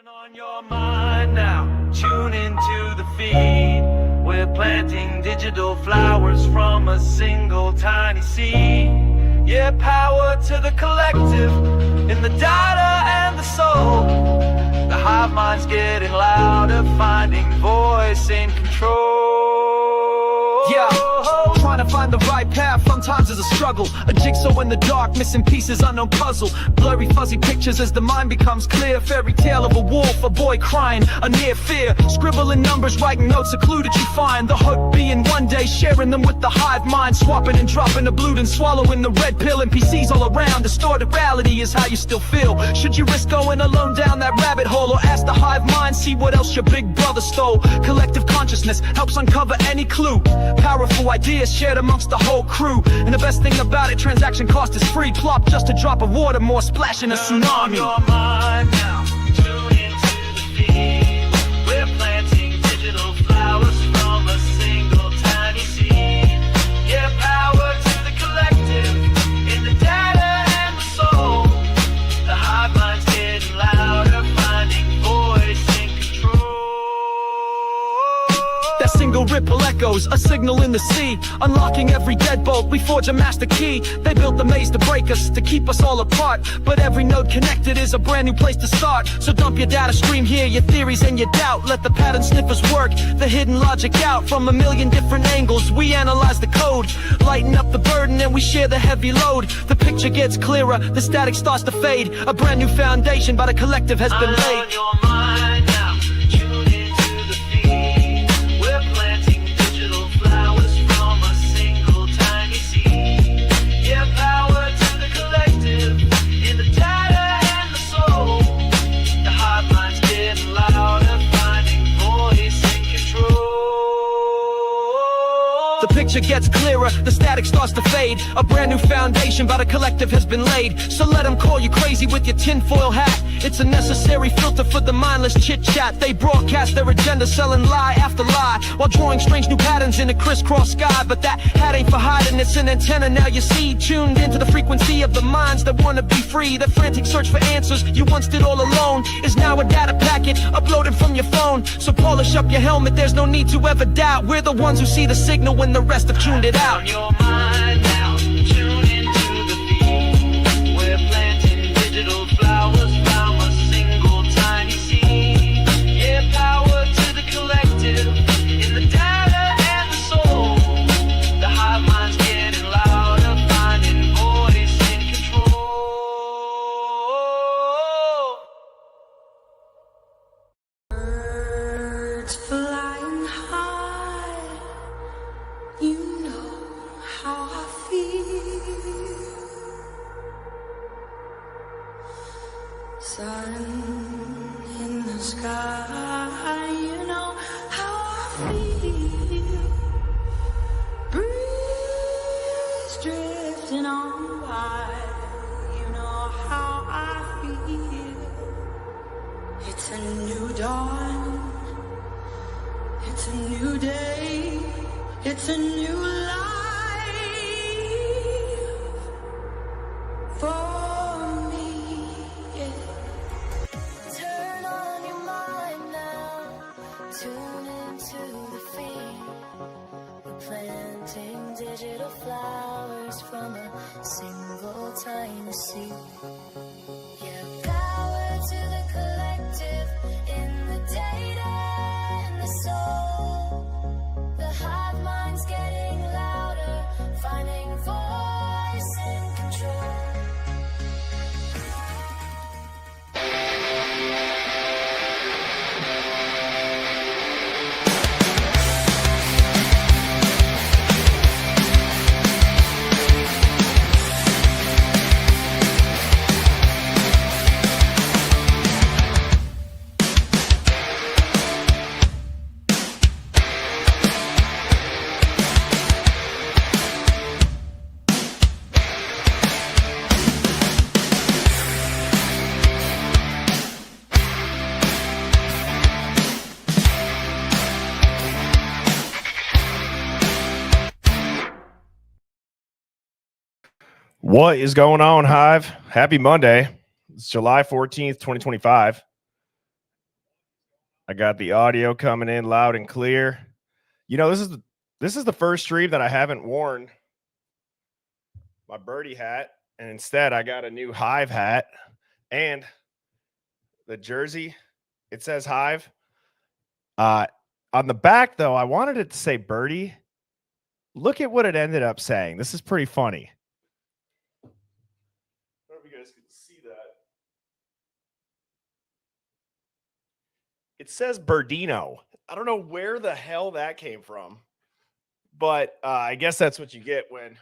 Turn on your mind now, tune into the feed. We're planting digital flowers from a single tiny seed. Yeah, power to the collective, in the data and the soul. The hive mind's getting louder, finding voice in control. Yeah, trying to find the right path sometimes is a struggle. A jigsaw in the dark, missing pieces, unknown puzzle. Blurry fuzzy pictures as the mind becomes clear. Fairy tale of a wolf, a boy crying, a near fear. Scribbling numbers, writing notes, a clue that you find. The hope being one day sharing them with the hive mind. Swapping and dropping the blue and swallowing the red pill. NPCs all around, distorted reality is how you still feel. Should you risk going alone down that rabbit hole, or ask the hive mind, see what else your big brother stole? Collective consciousness helps uncover any clue. Powerful ideas shared amongst the whole crew. And the best thing about it, transaction cost is free. Plop just a drop of water, more splash in a tsunami. Your mind now, tune into the feed. We're planting digital flowers from a single tiny seed. Yeah, power to the collective, in the data and the soul. The hive mind's getting louder, finding voice in control. That single ripple echoes, a signal in the sea. Unlocking every deadbolt, we forge a master key. They built the maze to break us, to keep us all apart. But every node connected is a brand new place to start. So dump your data stream here, your theories and your doubt. Let the pattern sniffers work, the hidden logic out. From a million different angles, we analyze the code. Lighten up the burden and we share the heavy load. The picture gets clearer, the static starts to fade. A brand new foundation by the collective has been laid. On your mind now, tune into the feed. We're planting digital flowers from a single tiny seed. Yeah, power to the collective, in the data and the soul. The hive mind's getting louder, finding voice in control. The picture gets clearer, the static starts to fade. A brand new foundation by the collective has been laid. So let them call you crazy with your tinfoil hat. It's a necessary filter for the mindless chit-chat. They broadcast their agenda, selling lie after lie, while drawing strange new patterns in a crisscross sky. But that hat ain't for hiding, it's an antenna now you see. Tuned into the frequency of the minds that wanna be free. The frantic search for answers you once did all alone is now a data packet uploaded from your phone. So polish up your helmet, there's no need to ever doubt. We're the ones who see the signal when the rest have tuned it out. On your mind now, tune into the feed. We're planting digital flowers from a single tiny seed. Yeah, power to the collective, in the data and the soul. The hive mind's getting louder, finding voice in control. Birds flying high, you know how I feel. Sun in the sky, you know how I feel. Breeze drifting on by, you know how I feel. It's a new dawn, it's a new day, it's a new life for me, yeah. Turn on your mind now, tune into the feed. We're planting digital flowers from a single tiny seed. Yeah, power to the collective, in the data and the soul. The hive mind's getting louder, finding voice in control. What is going on, Hive? Happy Monday. It's July 14th, 2025. I got the audio coming in loud and clear. You know, this is the first stream that I haven't worn my birdie hat, and instead I got a new Hive hat and the jersey. It says Hive. On the back, though, I wanted it to say birdie. Look at what it ended up saying. This is pretty funny. I don't know if you guys can see that. It says Birdino. I don't know where the hell that came from, but I guess that's what you get when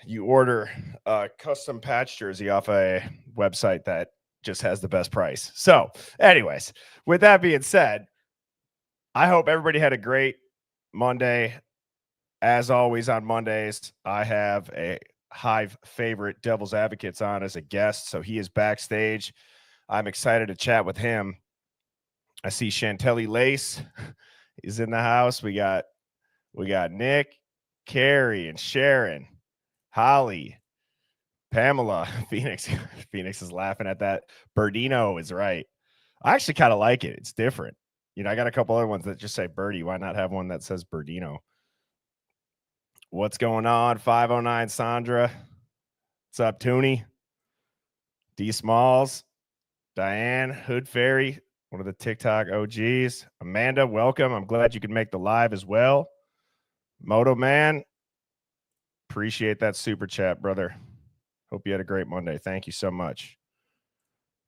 you order a custom patch jersey off a website that just has the best price. So, anyways, with that being said, I hope everybody had a great Monday. As always on Mondays, I have a Hive favorite Devil's Advocates on as a guest, so he is backstage. I'm excited to chat with him. I see Chantelli Lace is in the house. We got Nick, Carrie, and Sharon, Holly, Pamela, Phoenix. Phoenix is laughing at that. Birdino is right. I actually kind of like it. It's different. You know, I got a couple other ones that just say Birdie. Why not have one that says Birdino? What's going on? 509 Sandra. What's up, Toonie? D Smalls, Diane, Hood Fairy, one of the TikTok OGs. Amanda, welcome. I'm glad you could make the live as well. Moto Man, appreciate that super chat, brother. Hope you had a great Monday. Thank you so much.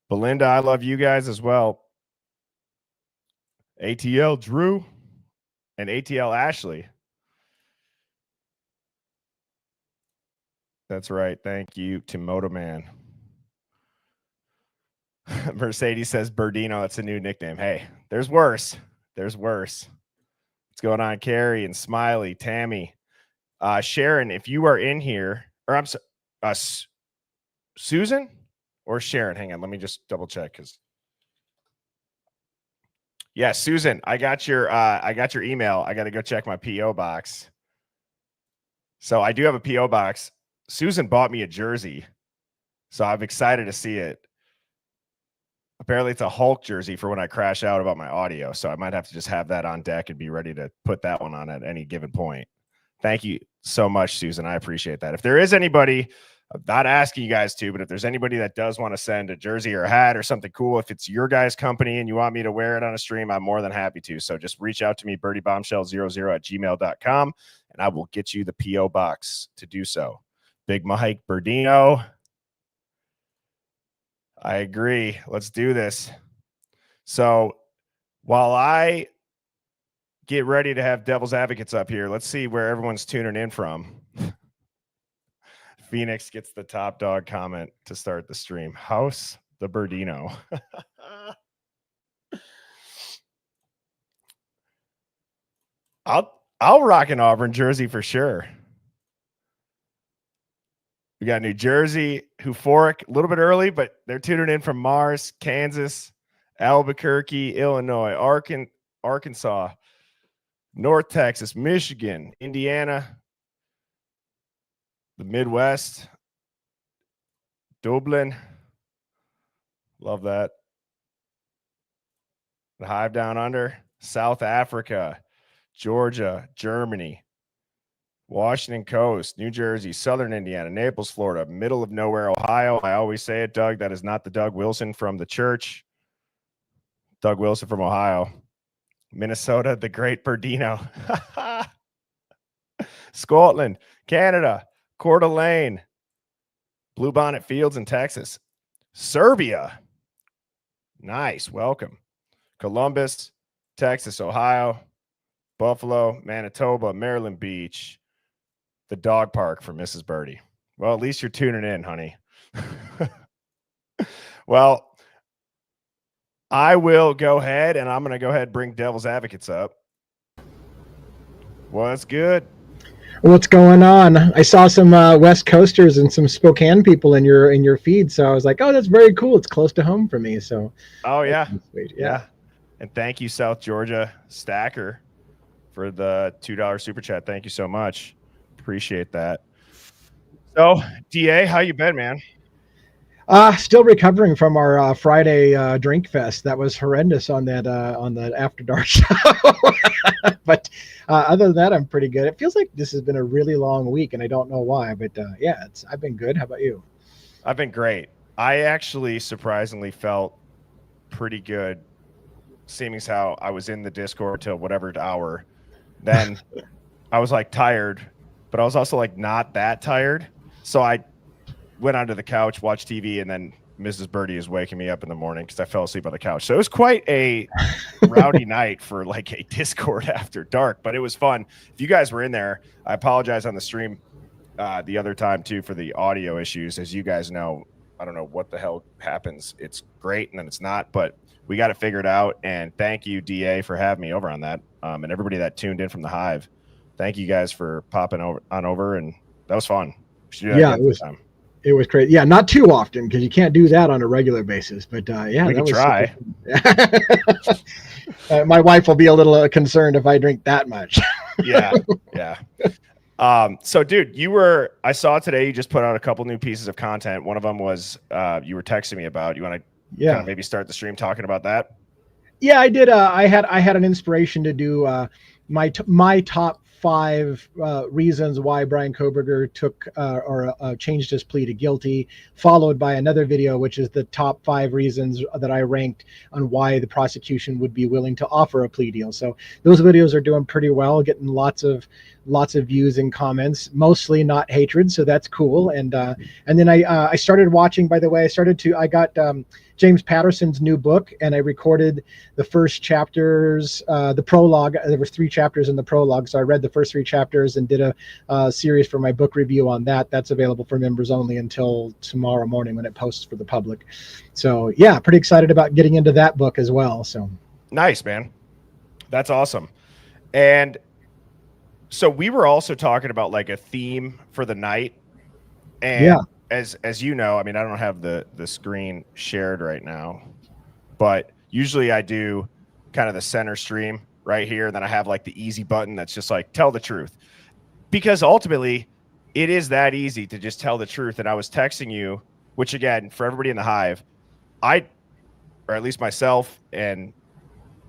Belinda, I love you guys as well. ATL Drew and ATL Ashley. That's right. Thank you to Moto Man. Mercedes says Birdino. That's a new nickname. Hey, there's worse. There's worse. What's going on, Carrie and Smiley, Tammy, Sharon? If you are in here, or I'm sorry, Susan or Sharon? Hang on, let me just double check because. Yeah, Susan, I got your email. I got to go check my PO box. So I do have a PO box. Susan bought me a jersey, so I'm excited to see it. Apparently, it's a Hulk jersey for when I crash out about my audio, so I might have to just have that on deck and be ready to put that one on at any given point. Thank you so much, Susan. I appreciate that. If there is anybody, I'm not asking you guys to, but if there's anybody that does want to send a jersey or a hat or something cool, if it's your guys' company and you want me to wear it on a stream, I'm more than happy to. So just reach out to me, birdiebombshell00@gmail.com, and I will get you the PO box to do so. Big Mike Birdino. I agree. Let's do this. So while I get ready to have Devil's Advocates up here, let's see where everyone's tuning in from. Phoenix gets the top dog comment to start the stream. House the Birdino. I'll rock an Auburn jersey for sure. We got New Jersey, Euphoric, a little bit early, but they're tuning in from Mars, Kansas, Albuquerque, Illinois, Arkansas, North Texas, Michigan, Indiana, the Midwest, Dublin. Love that. The Hive down under, South Africa, Georgia, Germany, Washington Coast, New Jersey, Southern Indiana, Naples, Florida, middle of nowhere, Ohio. I always say it, Doug. That is not the Doug Wilson from the church. Doug Wilson from Ohio. Minnesota, the great Birdino. Scotland, Canada, Coeur d'Alene, Bluebonnet Fields in Texas. Serbia. Nice. Welcome. Columbus, Texas, Ohio, Buffalo, Manitoba, Maryland Beach, the dog park for Mrs. Birdie. Well, at least you're tuning in, honey. Well, I will go ahead and I'm going to go ahead and bring Devil's Advocates up. What's good? What's going on? I saw some West Coasters and some Spokane people in your feed, so I was like, "Oh, that's very cool. It's close to home for me." So, oh yeah, sweet. Yeah. And thank you, South Georgia Stacker, for the $2 super chat. Thank you so much. Appreciate that. So, DA, how you been, man? Still recovering from our Friday drink fest. That was horrendous on that After Dark show. But other than that, I'm pretty good. It feels like this has been a really long week, and I don't know why. But yeah, I've been good. How about you? I've been great. I actually surprisingly felt pretty good, seeing as how I was in the Discord till whatever hour. Then I was like tired, but I was also like not that tired. So I went onto the couch, watched TV, and then Mrs. Birdie is waking me up in the morning because I fell asleep on the couch. So it was quite a rowdy night for like a Discord after dark, but it was fun. If you guys were in there, I apologize on the stream the other time too for the audio issues. As you guys know, I don't know what the hell happens. It's great and then it's not, but we got it figured out. And thank you, DA, for having me over on that. And everybody that tuned in from the Hive. Thank you guys for popping over, and that was fun. Yeah, it was crazy. Yeah, not too often because you can't do that on a regular basis. But yeah, we that can was try. My wife will be a little concerned if I drink that much. Yeah. So dude, I saw today you just put out a couple new pieces of content. One of them was you were texting me about. You want to kind of maybe start the stream talking about that? Yeah, I did. I had an inspiration to do my top 5 reasons why Brian Koberger took or changed his plea to guilty, followed by another video, which is the top 5 reasons that I ranked on why the prosecution would be willing to offer a plea deal. So those videos are doing pretty well, getting lots of views and comments, mostly not hatred. So that's cool. And then I started watching, by the way, I got James Patterson's new book, and I recorded the first chapters, the prologue. There was 3 chapters in the prologue, so I read the first 3 chapters and did a series for my book review on that. That's available for members only until tomorrow morning when it posts for the public. So yeah, pretty excited about getting into that book as well. So nice, man. That's awesome. And so we were also talking about like a theme for the night. And yeah. As you know, I mean, I don't have the screen shared right now, but usually I do kind of the center stream right here. And then I have like the easy button that's just like, tell the truth, because ultimately it is that easy to just tell the truth. And I was texting you, which again, for everybody in the Hive, or at least myself, and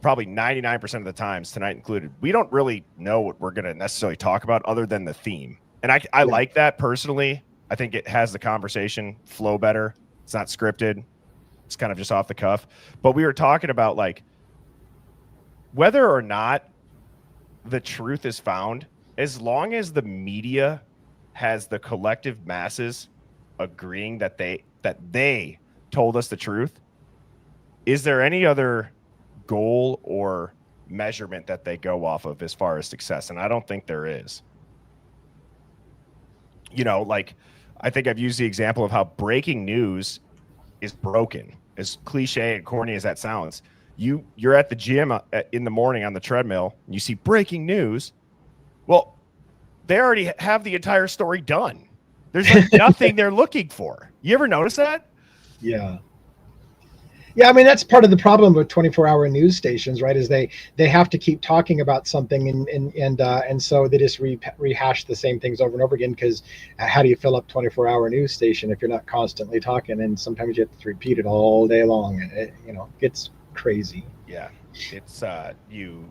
probably 99% of the times, tonight included, we don't really know what we're going to necessarily talk about other than the theme. And I like that personally. I think it has the conversation flow better. It's not scripted. It's kind of just off the cuff. But we were talking about like whether or not the truth is found, as long as the media has the collective masses agreeing that they told us the truth, is there any other goal or measurement that they go off of as far as success? And I don't think there is. You know, like I think I've used the example of how breaking news is broken, as cliche and corny as that sounds. You're at the gym in the morning on the treadmill, and you see breaking news. Well, they already have the entire story done. There's like nothing they're looking for. You ever notice that? Yeah. Yeah, I mean, that's part of the problem with 24-hour news stations, right? Is they have to keep talking about something, and so they just rehash the same things over and over again. Because how do you fill up 24-hour news station if you're not constantly talking? And sometimes you have to repeat it all day long, and it gets crazy. Yeah, it's you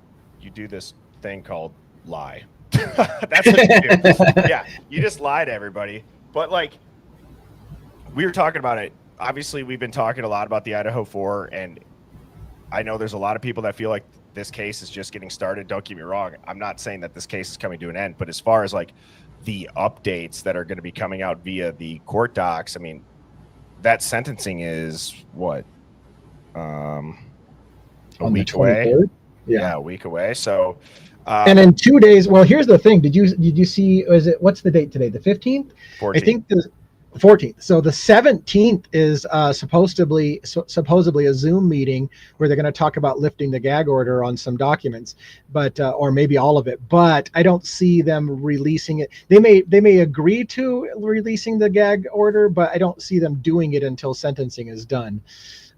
do this thing called lie. That's what you do. Yeah, you just lie to everybody. But like we were talking about it. Obviously, we've been talking a lot about the Idaho 4, and I know there's a lot of people that feel like this case is just getting started. Don't get me wrong. I'm not saying that this case is coming to an end, but as far as like the updates that are going to be coming out via the court docs, I mean, that sentencing is what? A week away? Yeah, a week away. So, and in 2 days, well, here's the thing. Did you see, what's the date today? The 15th? 14th. I think the 14th. So the 17th is supposedly a Zoom meeting where they're going to talk about lifting the gag order on some documents, but or maybe all of it. But I don't see them releasing it. They may agree to releasing the gag order, but I don't see them doing it until sentencing is done.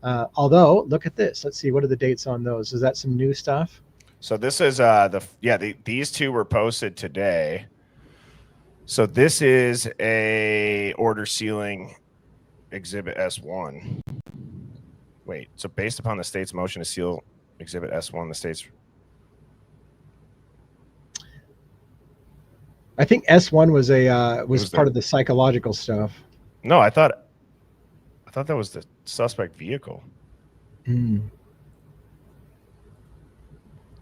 Although, look at this. Let's see. What are the dates on those? Is that some new stuff? So this is these two were posted today. So this is a order sealing Exhibit S1. Wait, so based upon the state's motion to seal Exhibit S1, the state's... I think S1 was a was was part the- of the psychological stuff. No, I thought that was the suspect vehicle. Mm.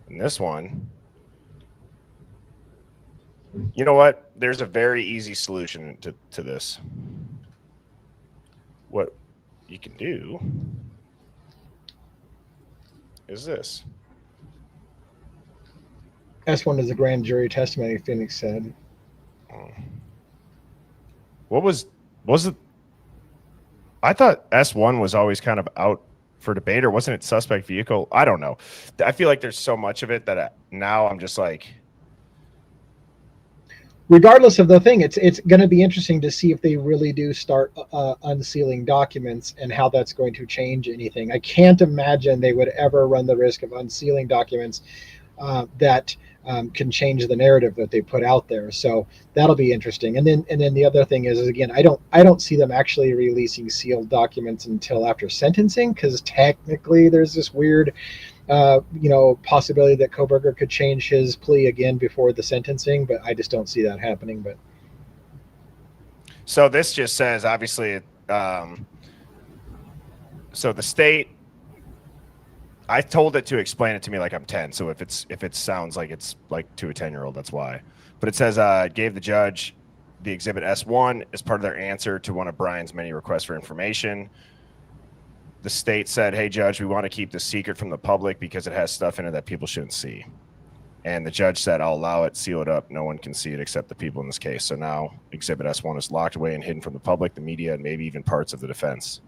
And this one, you know what? There's a very easy solution to this. What you can do is this. S1 is a grand jury testimony, Phoenix said. What was it? I thought S1 was always kind of out for debate, or wasn't it suspect vehicle? I don't know. I feel like there's so much of it that now I'm just like... Regardless of the thing, it's going to be interesting to see if they really do start unsealing documents and how that's going to change anything. I can't imagine they would ever run the risk of unsealing documents that can change the narrative that they put out there. So that'll be interesting. And then the other thing is again, I don't see them actually releasing sealed documents until after sentencing, because technically there's this weird possibility that Kohberger could change his plea again before the sentencing, but I just don't see that happening. But so this just says, obviously, so the state, I told it to explain it to me like I'm 10. So if it sounds like it's like to a 10-year-old, that's why. But it says gave the judge the exhibit S1 as part of their answer to one of Brian's many requests for information. The state said, "Hey, judge, we want to keep this secret from the public because it has stuff in it that people shouldn't see." And the judge said, "I'll allow it, seal it up. No one can see it except the people in this case." So now exhibit S1 is locked away and hidden from the public, the media, and maybe even parts of the defense.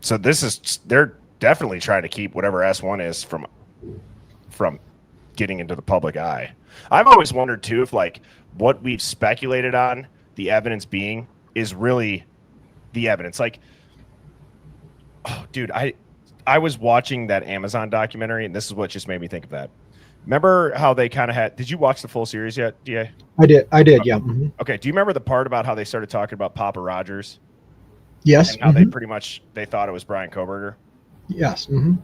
So they're definitely trying to keep whatever S1 is from getting into the public eye. I've always wondered too if like what we've speculated on the evidence being is really the evidence. Like, oh, dude, I was watching that Amazon documentary, and this is what just made me think of that. Remember how they kind of had? Did you watch the full series yet, DA? I did, yeah. Mm-hmm. Okay. Do you remember the part about how they started talking about Papa Rogers? Yes. And how they thought it was Brian Kohberger? Yes. Mm-hmm.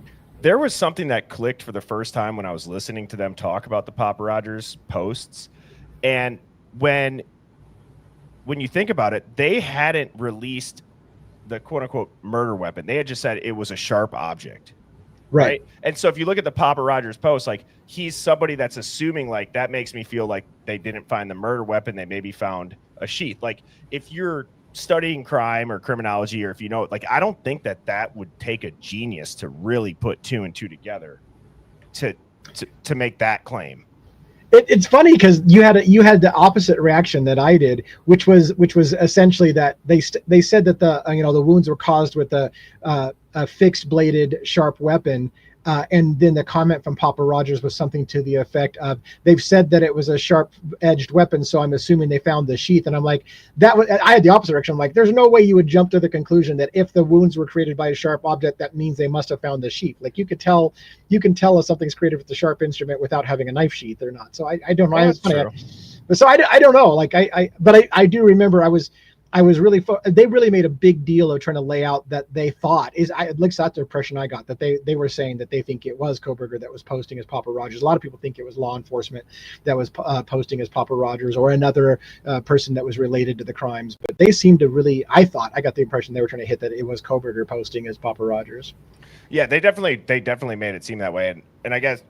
There was something that clicked for the first time when I was listening to them talk about the Papa Rogers posts. And when you think about it, they hadn't released the quote unquote murder weapon. They had just said it was a sharp object. Right. And so if you look at the Papa Rogers post, like he's somebody that's assuming like that makes me feel like they didn't find the murder weapon. They maybe found a sheath. Like if you're studying crime or criminology, or if you know, like, I don't think that would take a genius to really put 2 and 2 together to make that claim. It's funny because you had the opposite reaction that I did, which was essentially that they said that the wounds were caused with a fixed bladed sharp weapon, and then the comment from Papa Rogers was something to the effect of, they've said that it was a sharp edged weapon, so I'm assuming they found the sheath. And I'm like, I had the opposite reaction. I'm like, there's no way you would jump to the conclusion that if the wounds were created by a sharp object, that means they must have found the sheath. Like you can tell if something's created with a sharp instrument without having a knife sheath or not. So I don't know. That's true. So I don't know. Like I do remember I was really they really made a big deal of trying to lay out that they thought at least that's the impression I got, that they were saying that they think it was Kohberger that was posting as Papa Rogers. A lot of people think it was law enforcement that was posting as Papa Rogers, or another person that was related to the crimes. But they seemed to really, I got the impression they were trying to hit that it was Kohberger posting as Papa Rogers. Yeah, they definitely made it seem that way, and I guess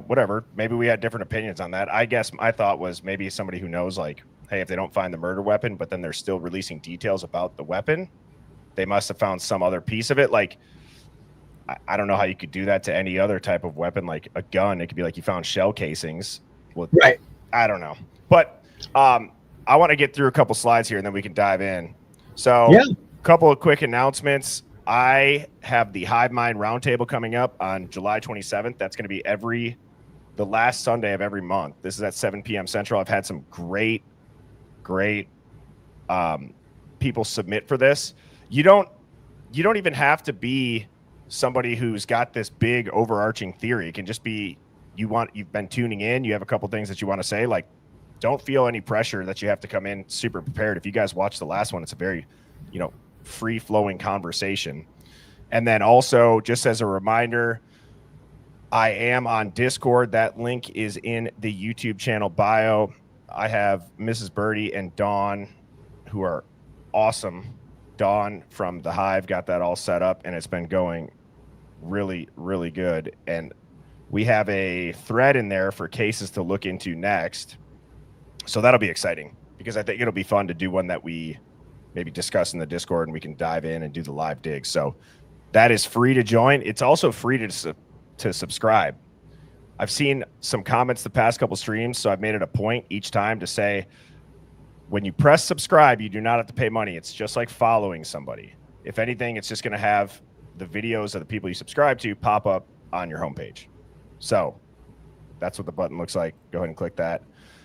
whatever. Maybe we had different opinions on that. I guess my thought was maybe somebody who knows like, hey, if they don't find the murder weapon, but then they're still releasing details about the weapon, they must have found some other piece of it. Like, I don't know how you could do that to any other type of weapon, like a gun. It could be like you found shell casings. Well, right. I don't know. But I want to get through a couple slides here, and then we can dive in. So a couple of quick announcements. I have the Hive Mind Roundtable coming up on July 27th. That's going to be the last Sunday of every month. This is at 7 p.m. Central. I've had some great people submit for this. You don't even have to be somebody who's got this big overarching theory. It can just be you've been tuning in, you have a couple things that you want to say, like don't feel any pressure that you have to come in super prepared. If you guys watch the last one, it's a very, free flowing conversation. And then also, just as a reminder, I am on Discord. That link is in the YouTube channel bio. I have Mrs. Birdie and Dawn, who are awesome. Dawn from the Hive got that all set up, and it's been going really, really good. And we have a thread in there for cases to look into next. So that'll be exciting, because I think it'll be fun to do one that we maybe discuss in the Discord, and we can dive in and do the live dig. So that is free to join. It's also free to subscribe. I've seen some comments the past couple streams, so I've made it a point each time to say, when you press subscribe, you do not have to pay money. It's just like following somebody. If anything, it's just going to have the videos of the people you subscribe to pop up on your homepage. So that's what the button looks like. Go ahead and click that.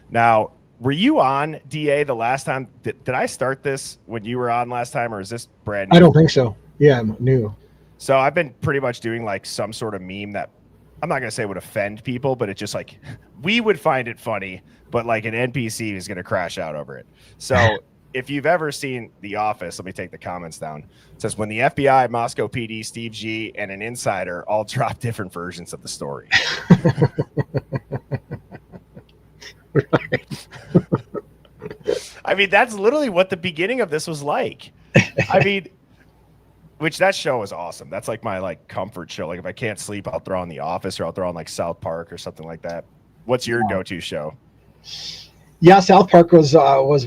Now, were you on, DA, the last time? Did I start this when you were on last time, or is this brand new? I don't think so. Yeah, I'm new. So I've been pretty much doing like some sort of meme that I'm not going to say would offend people, but it's just like, we would find it funny, but like an NPC is going to crash out over it. So if you've ever seen The Office, let me take the comments down. It says, when the FBI, Moscow PD, Steve G, and an insider all drop different versions of the story. Right. I mean, that's literally what the beginning of this was like. I mean, which that show is awesome. That's like my like comfort show. Like if I can't sleep, I'll throw on The Office, or I'll throw on like South Park or something like that. What's your go-to show? Yeah, South Park was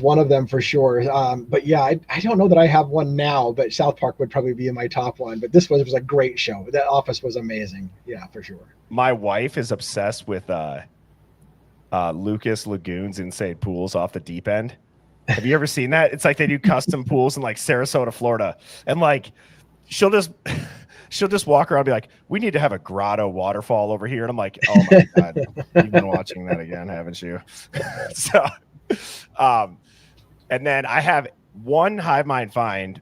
one of them for sure. But yeah, I don't know that I have one now, but South Park would probably be in my top one. But this was a great show. That Office was amazing. Yeah, for sure. My wife is obsessed with Lucas Lagoon's Insane Pools Off the Deep End. Have you ever seen that? It's like they do custom pools in like Sarasota, Florida, and like she'll just walk around and be like, we need to have a grotto waterfall over here. And I'm like, oh my God, you've been watching that again, haven't you? So, and then I have one Hive Mind find.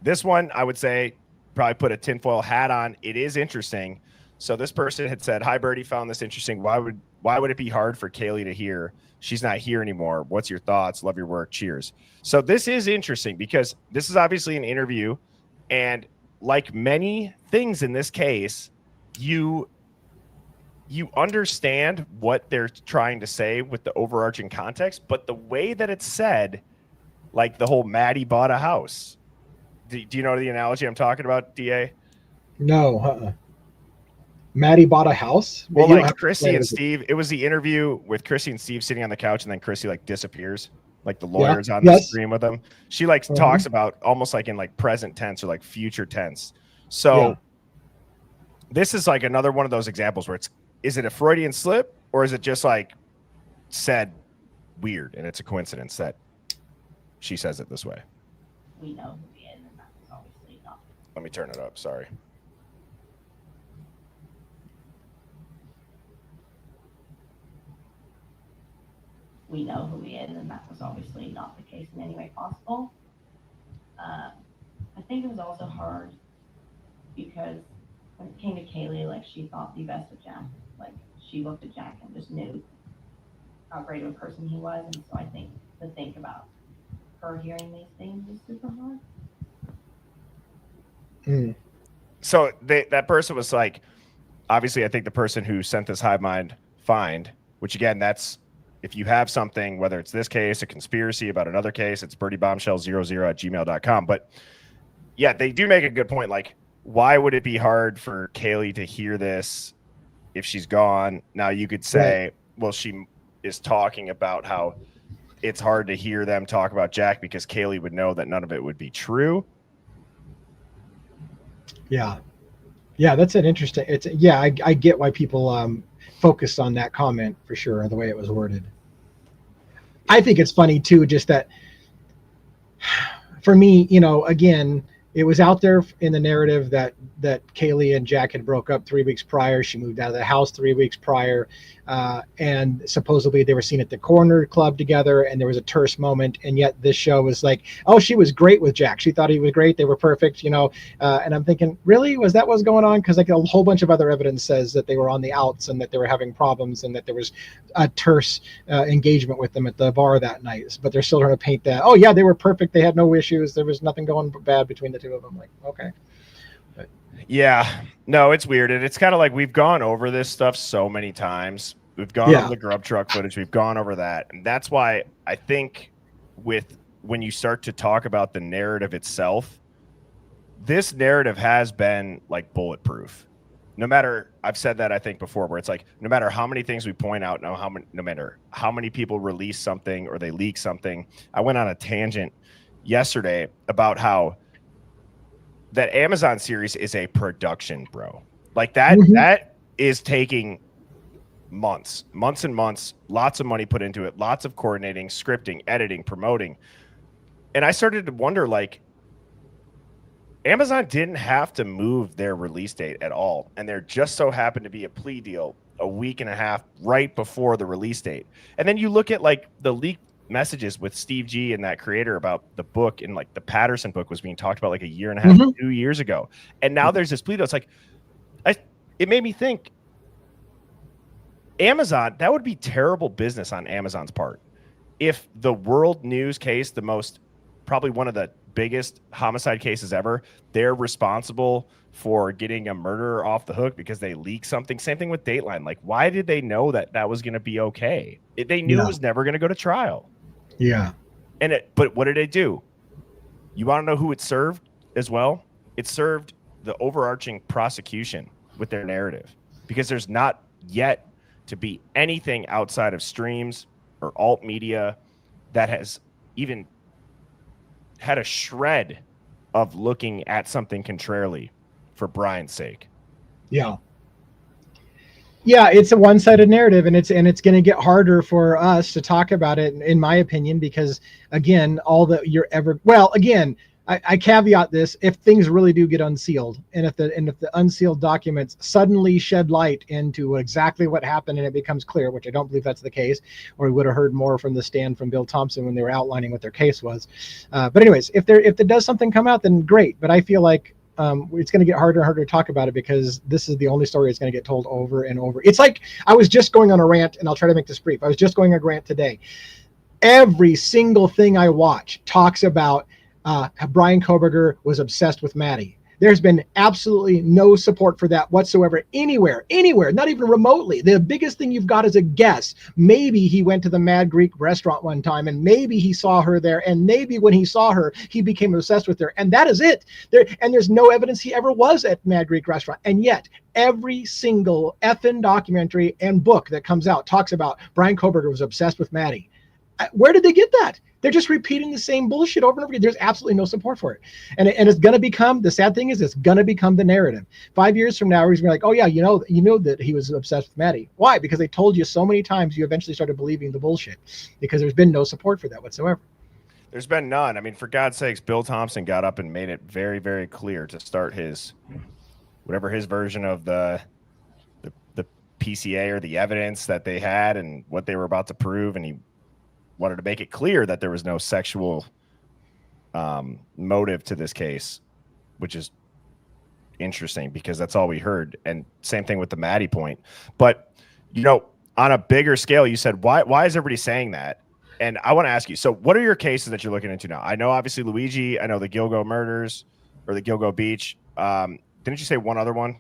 This one, I would say, probably put a tinfoil hat on. It is interesting. So this person had said, hi, Birdie, found this interesting. Why would it be hard for Kaylee to hear? She's not here anymore. What's your thoughts? Love your work. Cheers. So this is interesting, because this is obviously an interview, and like many things in this case, you understand what they're trying to say with the overarching context, but the way that it's said, like the whole Maddie bought a house. Do you know the analogy I'm talking about, DA? No. Maddie bought a house? Well, like Chrissy and Steve, it was the interview with Chrissy and Steve sitting on the couch, and then Chrissy like disappears. Like the lawyer's on the screen with them. She like talks about almost like in like present tense or like future tense. So this is like another one of those examples where is it a Freudian slip, or is it just like said weird and it's a coincidence that she says it this way? We know who he is, and that's obviously not. Let me turn it up. Sorry. We know who he is, and that was obviously not the case in any way possible. I think it was also hard because when it came to Kaylee, like she thought the best of Jack. Like she looked at Jack and just knew how great of a person he was, and so I think to think about her hearing these things is super hard. So that person was like, obviously, I think the person who sent this Hive Mind find, which again, that's, if you have something, whether it's this case, a conspiracy about another case, it's birdiebombshell00@gmail.com. But yeah, they do make a good point. Like, why would it be hard for Kaylee to hear this if she's gone? Now you could say, well, she is talking about how it's hard to hear them talk about Jack because Kaylee would know that none of it would be true. Yeah. Yeah, that's an interesting. I get why people focused on that comment for sure, the way it was worded. I think it's funny too, just that for me, again, It was out there in the narrative that Kaylee and Jack had broke up 3 weeks prior. She moved out of the house 3 weeks prior, and supposedly they were seen at the corner club together, and there was a terse moment. And yet this show was like, oh, she was great with Jack. She thought he was great. They were perfect, you know. And I'm thinking, really, was that what's going on? Because like a whole bunch of other evidence says that they were on the outs and that they were having problems and that there was a terse engagement with them at the bar that night. But they're still trying to paint that, oh yeah, they were perfect. They had no issues. There was nothing going bad between the two of them. Like, okay. But, Yeah, no, it's weird. And it's kind of like we've gone over this stuff so many times. We've gone over the grub truck footage. We've gone over that. And that's why I think when you start to talk about the narrative itself, this narrative has been like bulletproof. No matter, I've said that I think before, where it's like, no matter how many things we point out, no matter how many people release something or they leak something. I went on a tangent yesterday about how that Amazon series is a production, bro. Like that, that is taking months and months, lots of money put into it, lots of coordinating, scripting, editing, promoting. And I started to wonder, like, Amazon didn't have to move their release date at all. And there just so happened to be a plea deal a week and a half right before the release date. And then you look at like the leaked messages with Steve G and that creator about the book, and like the Patterson book was being talked about like a year and a half, 2 years ago. And now there's this plea deal. It's like, it made me think, Amazon, that would be terrible business on Amazon's part. If the world news case, the most, probably one of the biggest homicide cases ever, they're responsible for getting a murderer off the hook because they leaked something. Same thing with Dateline. Like, why did they know that that was going to be okay? They knew it was never going to go to trial. Yeah. But what did they do? You want to know who it served as well? It served the overarching prosecution with their narrative, because there's not yet to be anything outside of streams or alt media that has even had a shred of looking at something contrarily for Brian's sake. Yeah. Yeah, it's a one-sided narrative, and it's going to get harder for us to talk about it, in my opinion, because again, I caveat this: if things really do get unsealed, and if the unsealed documents suddenly shed light into exactly what happened, and it becomes clear, which I don't believe that's the case, or we would have heard more from the stand from Bill Thompson when they were outlining what their case was. But anyways, if there does something come out, then great. But I feel like it's going to get harder and harder to talk about it, because this is the only story that's going to get told over and over. It's like, I was just going on a rant, and I'll try to make this brief. I was just going on a rant today. Every single thing I watch talks about Brian Koberger was obsessed with Maddie. There's been absolutely no support for that whatsoever anywhere, not even remotely. The biggest thing you've got is a guess. Maybe he went to the Mad Greek restaurant one time, and maybe he saw her there, and maybe when he saw her, he became obsessed with her, and that is it. There's no evidence he ever was at Mad Greek restaurant, and yet every single effing documentary and book that comes out talks about Brian Koberger was obsessed with Maddie. Where did they get that? They're just repeating the same bullshit over and over again. There's absolutely no support for it. And it's going to become, the sad thing is, it's going to become the narrative. 5 years from now, he's going to be like, oh yeah, you know that he was obsessed with Maddie. Why? Because they told you so many times, you eventually started believing the bullshit, because there's been no support for that whatsoever. There's been none. I mean, for God's sakes, Bill Thompson got up and made it very, very clear to start his version of the PCA, or the evidence that they had and what they were about to prove. And he wanted to make it clear that there was no sexual motive to this case, which is interesting, because that's all we heard. And same thing with the Maddie point. But, on a bigger scale, you said, why is everybody saying that? And I want to ask you, so what are your cases that you're looking into now? I know, obviously, Luigi. I know the Gilgo murders, or the Gilgo Beach. Didn't you say one other one?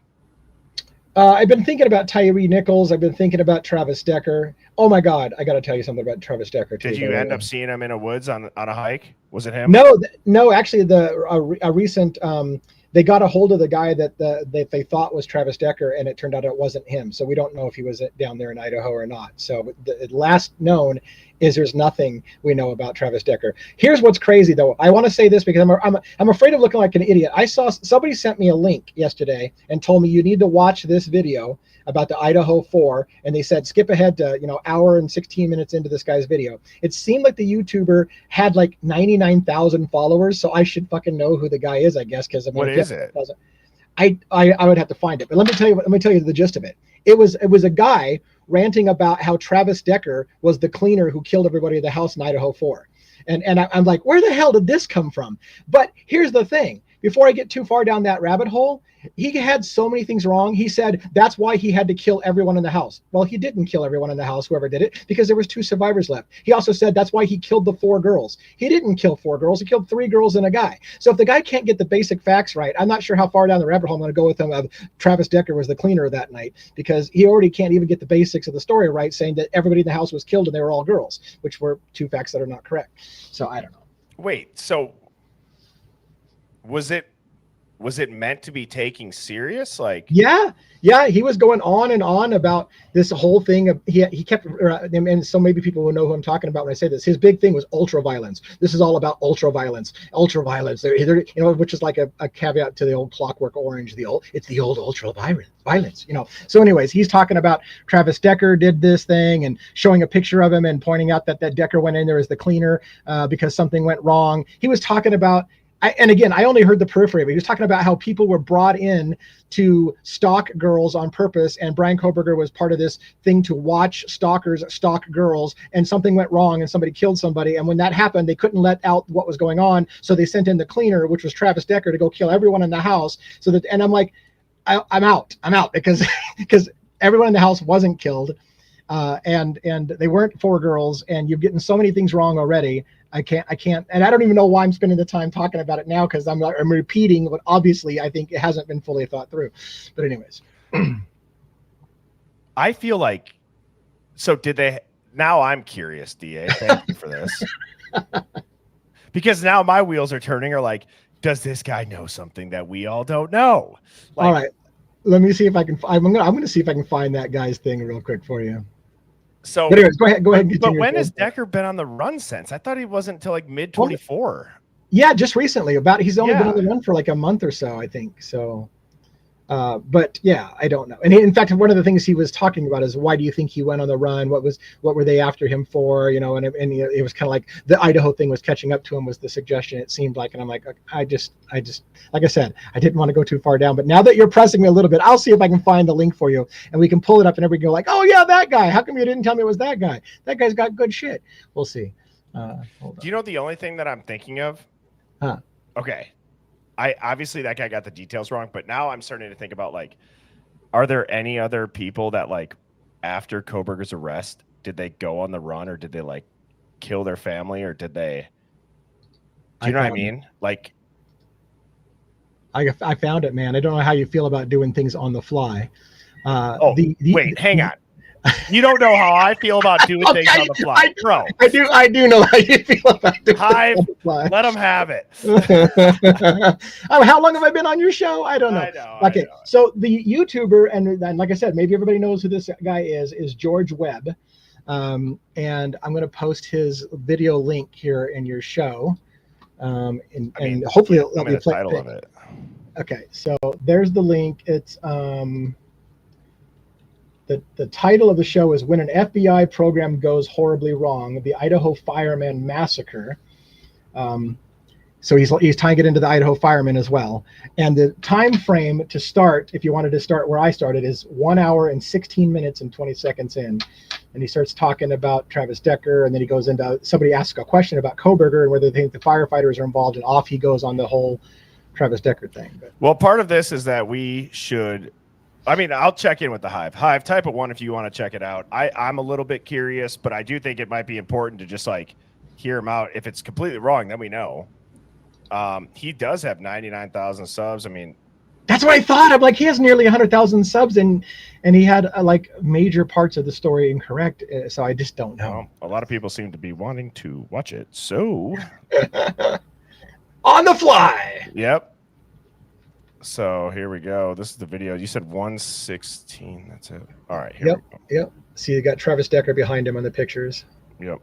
I've been thinking about Tyree Nichols. I've been thinking about Travis Decker. Oh my God, I got to tell you something about Travis Decker too. Did you end up seeing him in a woods on a hike? Was it him? No. Actually, a recent they got a hold of the guy that they thought was Travis Decker, and it turned out it wasn't him. So we don't know if he was down there in Idaho or not. So the last known is there's nothing we know about Travis Decker. Here's what's crazy though. I want to say this because I'm afraid of looking like an idiot. I saw somebody sent me a link yesterday and told me you need to watch this video about the Idaho 4, and they said skip ahead to hour and 16 minutes into this guy's video. It seemed like the YouTuber had like 99,000 followers, so I should fucking know who the guy is, I guess, because What is it? I would have to find it, but let me tell you the gist of it. It was a guy ranting about how Travis Decker was the cleaner who killed everybody at the house in Idaho 4. And I'm like, where the hell did this come from? But here's the thing. Before I get too far down that rabbit hole, he had so many things wrong. He said that's why he had to kill everyone in the house. Well, he didn't kill everyone in the house, whoever did it, because there was 2 survivors left. He also said that's why he killed the 4 girls. He didn't kill 4 girls. He killed 3 girls and a guy. So if the guy can't get the basic facts right, I'm not sure how far down the rabbit hole I'm going to go with him. Travis Decker was the cleaner that night, because he already can't even get the basics of the story right, saying that everybody in the house was killed and they were all girls, which were 2 facts that are not correct. So I don't know. Wait, so was it meant to be taken serious? Like, yeah, he was going on and on about this whole thing. He kept, and so maybe people will know who I'm talking about when I say this. His big thing was ultra violence. This is all about ultra violence. Which is like a caveat to the old Clockwork Orange. It's the old ultra violence. So anyways, he's talking about Travis Decker did this thing and showing a picture of him and pointing out that Decker went in there as the cleaner because something went wrong. He was talking about. And again, I only heard the periphery of it. He was talking about how people were brought in to stalk girls on purpose, and Brian Koberger was part of this thing to watch stalkers stalk girls, and something went wrong and somebody killed somebody. And when that happened, they couldn't let out what was going on, so they sent in the cleaner, which was Travis Decker, to go kill everyone in the house. And I'm like, I'm out because everyone in the house wasn't killed, and they weren't 4 girls, and you're getting so many things wrong already. I can't, and I don't even know why I'm spending the time talking about it now, because I'm repeating what obviously I think it hasn't been fully thought through. But anyways, I feel like, so did they? Now I'm curious, DA. Thank you for this, because now my wheels are turning. Are like, does this guy know something that we all don't know? Like, all right, let me see if I can. I'm gonna see if I can find that guy's thing real quick for you. So, but anyways, go ahead. And but when has Decker been on the run since? I thought he wasn't until like mid 24. Yeah, just recently. He's only been on the run for like a month or so, I think. So, but yeah, I don't know. And in fact, one of the things he was talking about is, why do you think he went on the run? What were they after him for? And it was kind of like the Idaho thing was catching up to him, was the suggestion, it seemed like. And I'm like, I just, like I said, I didn't want to go too far down, but now that you're pressing me a little bit, I'll see if I can find the link for you, and we can pull it up, and everybody go like, oh yeah, that guy. How come you didn't tell me it was that guy? That guy's got good shit. We'll see. Do you know the only thing that I'm thinking of? Huh. Okay. Obviously that guy got the details wrong, but now I'm starting to think about, like, are there any other people that, like, after Koberger's arrest, did they go on the run, or did they like kill their family, or did they? Do you know what I mean? Like, I found it, man. I don't know how you feel about doing things on the fly. Wait, hang on. You don't know how I feel about doing things on the fly, bro. I do know how you feel about doing Hive, things on the fly. let them have it. How long have I been on your show? I don't know. I know. So the YouTuber, and like I said, maybe everybody knows who this guy is George Webb. And I'm going to post his video link here in your show. And hopefully it'll let me play the title of it. Okay, so there's the link. It's the title of the show is "When an FBI Program Goes Horribly Wrong: The Idaho Fireman Massacre." So he's tying it into the Idaho firemen as well. And the time frame to start, if you wanted to start where I started, is 1 hour and 16 minutes and 20 seconds in. And he starts talking about Travis Decker, and then he goes into, somebody asks a question about Koberger and whether they think the firefighters are involved, and off he goes on the whole Travis Decker thing. Well, part of this is that we should, I'll check in with the Hive. Hive, type of one if you want to check it out. I'm a little bit curious, but I do think it might be important to just like hear him out. If it's completely wrong, then we know. He does have 99,000 subs. That's what I thought. I'm like, he has nearly 100,000 subs, and he had like major parts of the story incorrect. So I just don't know. Well, a lot of people seem to be wanting to watch it. So on the fly. Yep. So here we go. This is the video. You said 116. That's it. All right. Here we go. Yep. See, you got Travis Decker behind him on the pictures. Yep.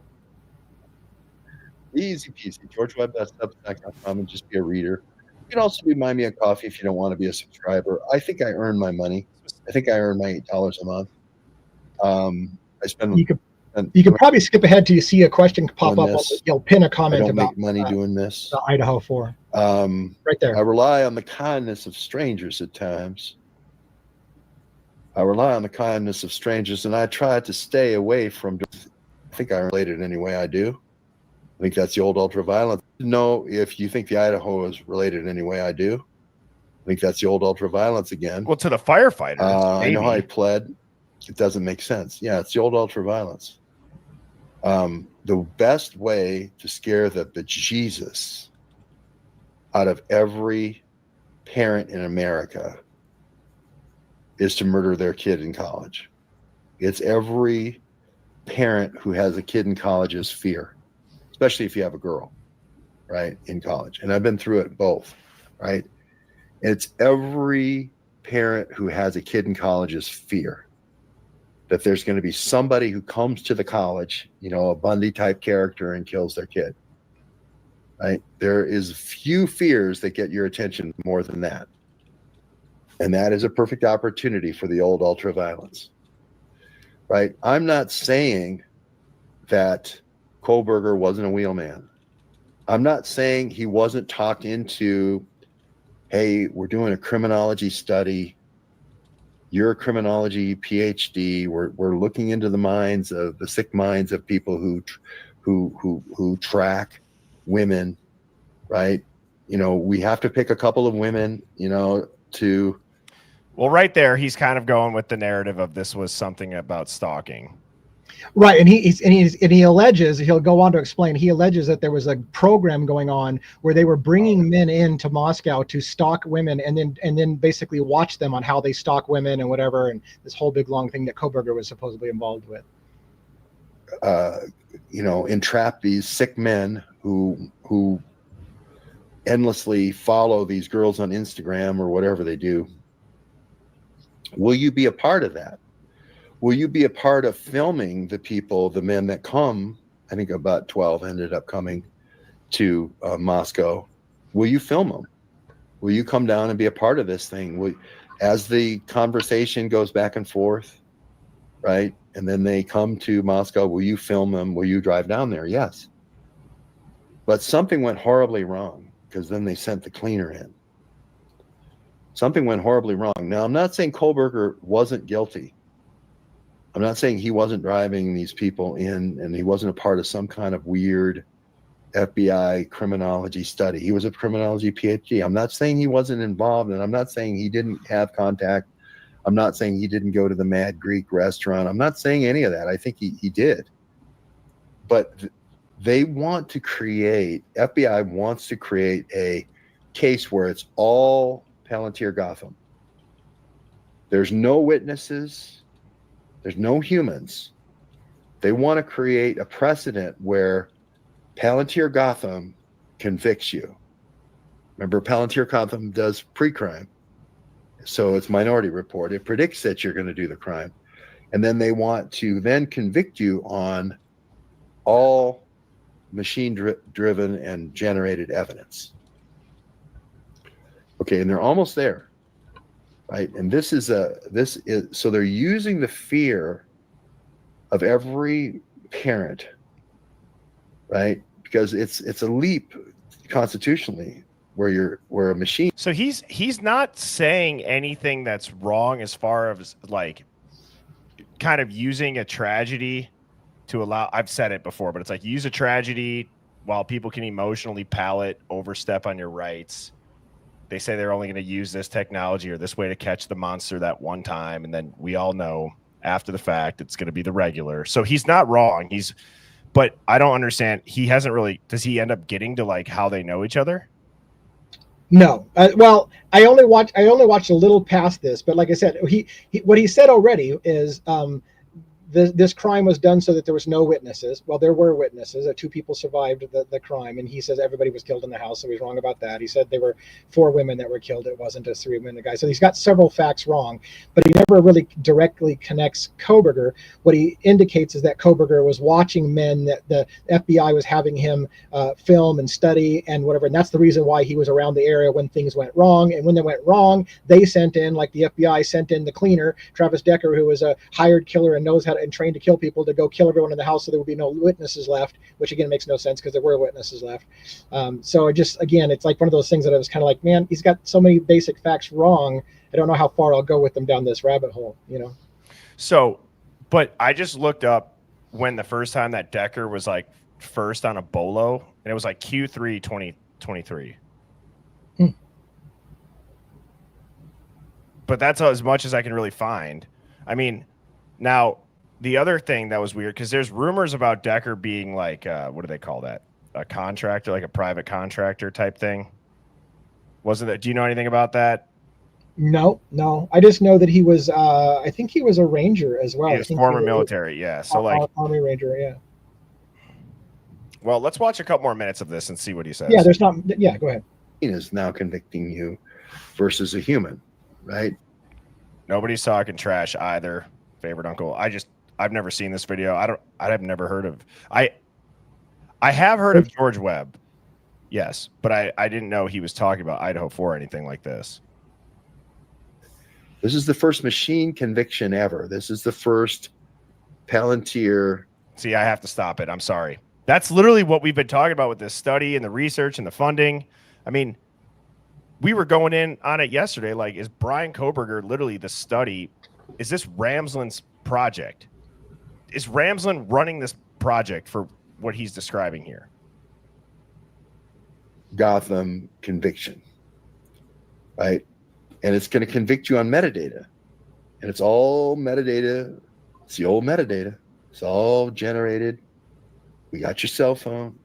Easy peasy. GeorgeWebb.substack.com and just be a reader. You can also do Buy Me a Coffee if you don't want to be a subscriber. I think I earn my money. I think I earn my $8 a month. I spend. You could probably skip ahead till you see a question pop Doing up. this. You'll pin a I comment don't about make money doing this. the Idaho 4. Right there. I rely on the kindness of strangers at times. I rely on the kindness of strangers, and I try to stay away from. I think I'm related any way I do. I think that's the old ultraviolet. No, if you think the Idaho is related in any way I do. I think that's the old ultraviolence again. Well, to the firefighters, I know how I pled. It doesn't make sense. Yeah, it's the old ultraviolence. The best way to scare the bejesus out of every parent in America is to murder their kid in college. It's every parent who has a kid in college's fear, especially if you have a girl, right, in college. And I've been through it both, right? It's every parent who has a kid in college's fear that there's going to be somebody who comes to the college, you know, a Bundy type character, and kills their kid, right? There is few fears that get your attention more than that. And that is a perfect opportunity for the old ultraviolence, right? I'm not saying that Kohlberger wasn't a wheelman. I'm not saying he wasn't talked into, hey, we're doing a criminology study. You're a criminology PhD. We're looking into the minds of the sick minds of people who track women, right? You know, we have to pick a couple of women, you know, to. Well, right there, he's kind of going with the narrative of this was something about stalking. Right, and he alleges, he'll go on to explain, he alleges that there was a program going on where they were bringing men into Moscow to stalk women, and then basically watch them on how they stalk women and whatever, and this whole big long thing that Kohlberger was supposedly involved with. You know, entrap these sick men who endlessly follow these girls on Instagram or whatever they do. Will you be a part of that? Will you be a part of filming the people, the men that come? I think about 12 ended up coming to Moscow. Will you film them? Will you come down and be a part of this thing? As the conversation goes back and forth, right? And then they come to Moscow, will you film them? Will you drive down there? Yes. But something went horribly wrong, because then they sent the cleaner in. Something went horribly wrong. Now, I'm not saying Kohlberger wasn't guilty. I'm not saying he wasn't driving these people in and he wasn't a part of some kind of weird FBI criminology study. He was a criminology PhD. I'm not saying he wasn't involved, and I'm not saying he didn't have contact. I'm not saying he didn't go to the Mad Greek restaurant. I'm not saying any of that. I think he did. But they want to create, FBI wants to create a case where it's all Palantir Gotham. There's no witnesses. There's no humans. They want to create a precedent where Palantir Gotham convicts you. Remember, Palantir Gotham does pre-crime. So it's Minority Report. It predicts that you're going to do the crime. And then they want to then convict you on all machine-driven and generated evidence. Okay, and they're almost there. Right, and so they're using the fear of every parent, right? Because it's a leap constitutionally where a machine. So he's not saying anything that's wrong as far as like kind of using a tragedy to allow. I've said it before, but it's like use a tragedy while people can emotionally palate, overstep on your rights. They say they're only going to use this technology or this way to catch the monster that one time. And then we all know after the fact, it's going to be the regular. So he's not wrong. But I don't understand. He hasn't really, does he end up getting to like how they know each other? No. Well, I only watched a little past this, but like I said, what he said already is this crime was done so that there was no witnesses. Well, there were witnesses. Two people survived the crime, and he says everybody was killed in the house, so he's wrong about that. He said there were 4 women that were killed. It wasn't just 3 women. The guy. So he's got several facts wrong, but he never really directly connects Kohberger. What he indicates is that Kohberger was watching men that the FBI was having him film and study and whatever, and that's the reason why he was around the area when things went wrong. And when they went wrong, they sent in, like the FBI sent in the cleaner, Travis Decker, who was a hired killer and knows how to and trained to kill people, to go kill everyone in the house so there would be no witnesses left, which again makes no sense because there were witnesses left. So it just, again, it's like one of those things that I was kind of like, man, he's got so many basic facts wrong. I don't know how far I'll go with them down this rabbit hole, you know? So, but I just looked up when the first time that Decker was like first on a bolo, and it was like Q3 2023. But that's as much as I can really find. I mean, now the other thing that was weird, because there's rumors about Decker being like, what do they call that? A contractor, like a private contractor type thing. Wasn't that? Do you know anything about that? No. I just know that he was, I think he was a ranger as well. He was former military, yeah. So like Army Ranger, yeah. Well, let's watch a couple more minutes of this and see what he says. Yeah, go ahead. Is now convicting you versus a human, right? Nobody's talking trash either. Favorite uncle. I've never seen this video. I've never heard of. I have heard of George Webb. Yes, but I didn't know he was talking about Idaho 4 or anything like this. This is the first machine conviction ever. This is the first Palantir. See, I have to stop it. I'm sorry. That's literally what we've been talking about with this study and the research and the funding. I mean, we were going in on it yesterday. Like, is Brian Kohberger literally the study? Is this Ramsland's project? Is Ramsland running this project for what he's describing here? Gotham conviction, right? And it's going to convict you on metadata. And it's all metadata. It's the old metadata. It's all generated. We got your cell phone.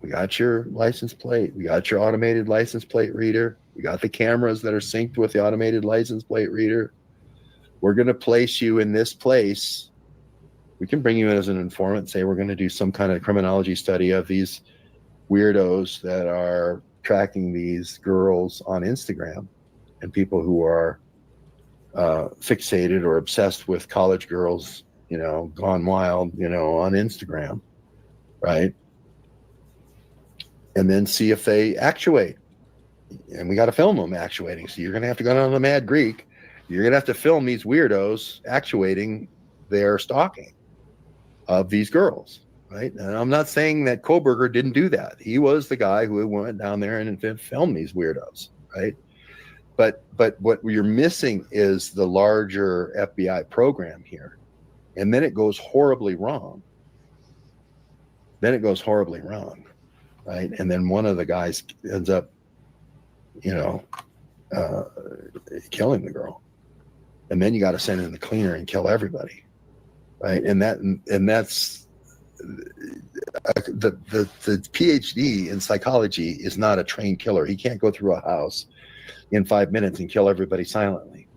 We got your license plate. We got your automated license plate reader. We got the cameras that are synced with the automated license plate reader. We're going to place you in this place. We can bring you in as an informant and say we're going to do some kind of criminology study of these weirdos that are tracking these girls on Instagram and people who are fixated or obsessed with college girls, you know, gone wild, you know, on Instagram, right? And then see if they actuate. And we got to film them actuating. So you're going to have to go down to the Mad Greek. You're going to have to film these weirdos actuating their stalking of these girls, right? And I'm not saying that Kohberger didn't do that. He was the guy who went down there and filmed these weirdos, right? But what you're missing is the larger FBI program here. And then it goes horribly wrong. Right? And then one of the guys ends up, you know, killing the girl. And then you got to send in the cleaner and kill everybody, right? And that's the PhD in psychology is not a trained killer. He can't go through a house in 5 minutes and kill everybody silently.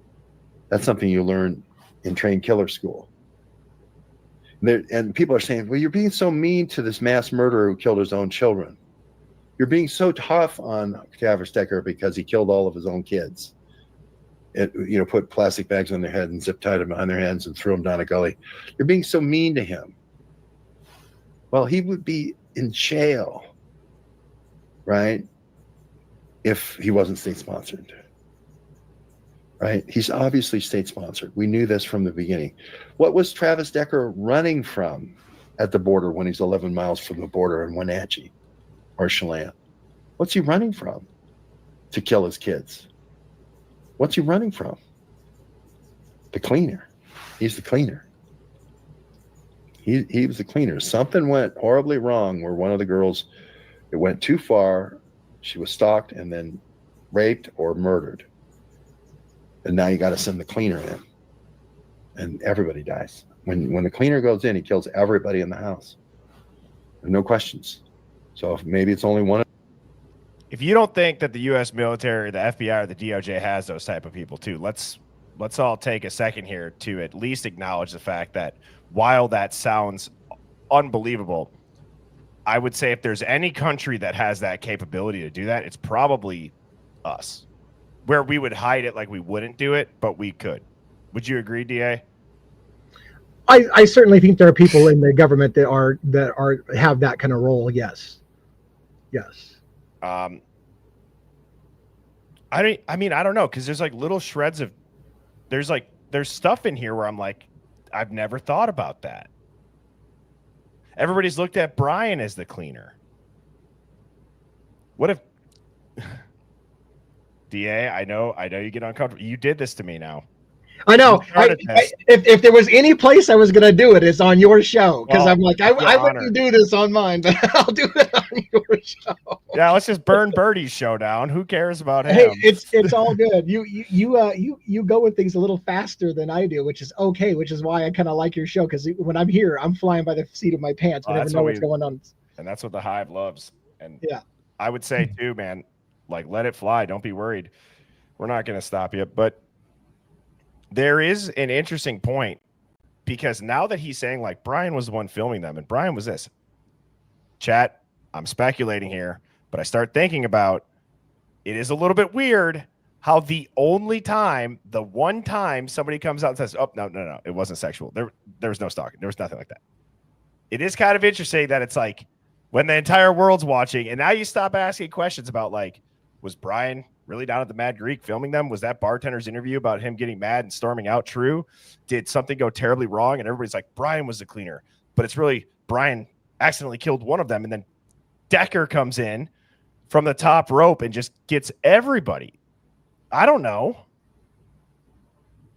That's something you learn in trained killer school. And people are saying, well, you're being so mean to this mass murderer who killed his own children. You're being so tough on Travis Decker because he killed all of his own kids. You know, put plastic bags on their head and zip tied them behind their heads and threw them down a gully. You're being so mean to him. Well, he would be in jail, right? If he wasn't state sponsored, right? He's obviously state sponsored. We knew this from the beginning. What was Travis Decker running from at the border when he's 11 miles from the border in Wenatchee or Chelan? What's he running from to kill his kids? What's he running from? The cleaner. He's the cleaner. He was the cleaner. Something went horribly wrong where one of the girls, it went too far. She was stalked and then raped or murdered. And now you got to send the cleaner in. And everybody dies. When the cleaner goes in, he kills everybody in the house. No questions. So maybe it's only one. If you don't think that the U.S. military, the FBI, or the DOJ has those type of people too, let's let's all take a second here to at least acknowledge the fact that while that sounds unbelievable, I would say if there's any country that has that capability to do that, it's probably us, where we would hide it like we wouldn't do it, but we could. Would you agree, DA? I certainly think there are people in the government that have that kind of role. Yes. I don't know, because there's like little shreds of there's stuff in here where I'm like, I've never thought about that. Everybody's looked at Brian as the cleaner. What if DA, I know you get uncomfortable. You did this to me now. I know. If there was any place I was going to do it, it's on your show. Because I'm like, I wouldn't do this on mine, but I'll do it on your show. Yeah, let's just burn Birdie's show down. Who cares about him? Hey, it's all good. You go with things a little faster than I do, which is okay. Which is why I kind of like your show, because when I'm here, I'm flying by the seat of my pants. I never know what's going on. And that's what the Hive loves. And yeah, I would say too, man, like let it fly. Don't be worried. We're not going to stop you, but. There is an interesting point, because now that he's saying like Brian was the one filming them and Brian was this. Chat, I'm speculating here, but I start thinking about it is a little bit weird how the one time somebody comes out and says, oh, no, it wasn't sexual. There was no stalking. There was nothing like that. It is kind of interesting that it's like when the entire world's watching and now you stop asking questions about like, was Brian really down at the Mad Greek filming them? Was that bartender's interview about him getting mad and storming out true? Did something go terribly wrong? And everybody's like, Brian was the cleaner. But it's really Brian accidentally killed one of them. And then Decker comes in from the top rope and just gets everybody. I don't know.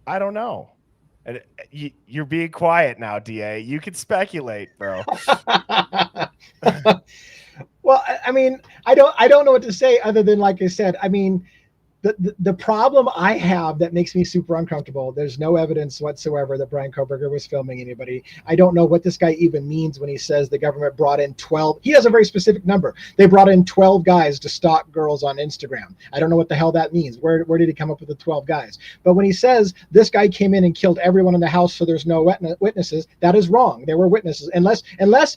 And you're being quiet now, DA. You can speculate, bro. Well, I mean, I don't know what to say other than, like I said, I mean, the problem I have that makes me super uncomfortable, there's no evidence whatsoever that Brian Koberger was filming anybody. I don't know what this guy even means when he says the government brought in 12. He has a very specific number. They brought in 12 guys to stalk girls on Instagram. I don't know what the hell that means. Where did he come up with the 12 guys? But when he says this guy came in and killed everyone in the house so there's no witnesses, that is wrong. There were witnesses. Unless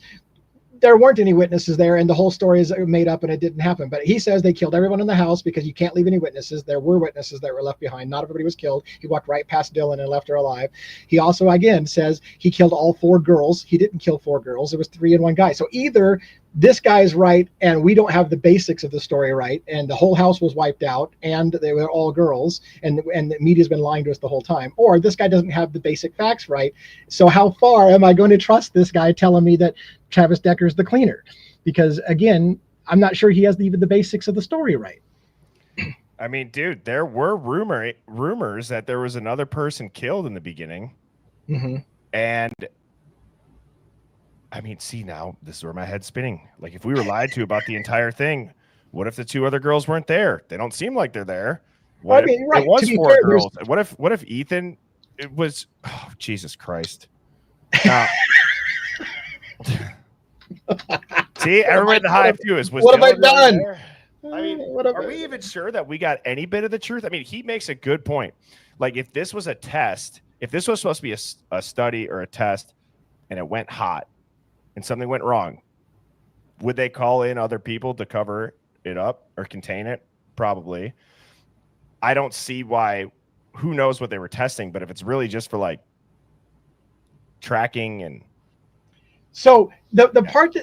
there weren't any witnesses there and the whole story is made up and it didn't happen. But he says they killed everyone in the house because you can't leave any witnesses. There were witnesses that were left behind. Not everybody was killed. He walked right past Dylan and left her alive. He also, again, says he killed all 4 girls. He didn't kill 4 girls. It was 3 and 1 guy. So either this guy's right and we don't have the basics of the story right, and the whole house was wiped out and they were all girls and the media's been lying to us the whole time, or this guy doesn't have the basic facts right. So how far am I going to trust this guy telling me that Travis Decker's the cleaner? Because again, I'm not sure he has even the basics of the story right. I mean, dude, there were rumors that there was another person killed in the beginning. Mm-hmm. And I mean, see, now this is where my head's spinning. Like, if we were lied to about the entire thing, what if the 2 other girls weren't there? They don't seem like they're there. What if right. It was to be 4 fair, girls. What if Ethan? It was. Oh, Jesus Christ! See, everybody in the Hive too is. What have I done? There? I mean, are we even sure that we got any bit of the truth? I mean, he makes a good point. Like, if this was a test, if this was supposed to be a study or a test, and it went hot, and something went wrong, would they call in other people to cover it up or contain it? Probably. I don't see why. Who knows what they were testing? But if it's really just for like tracking and so the part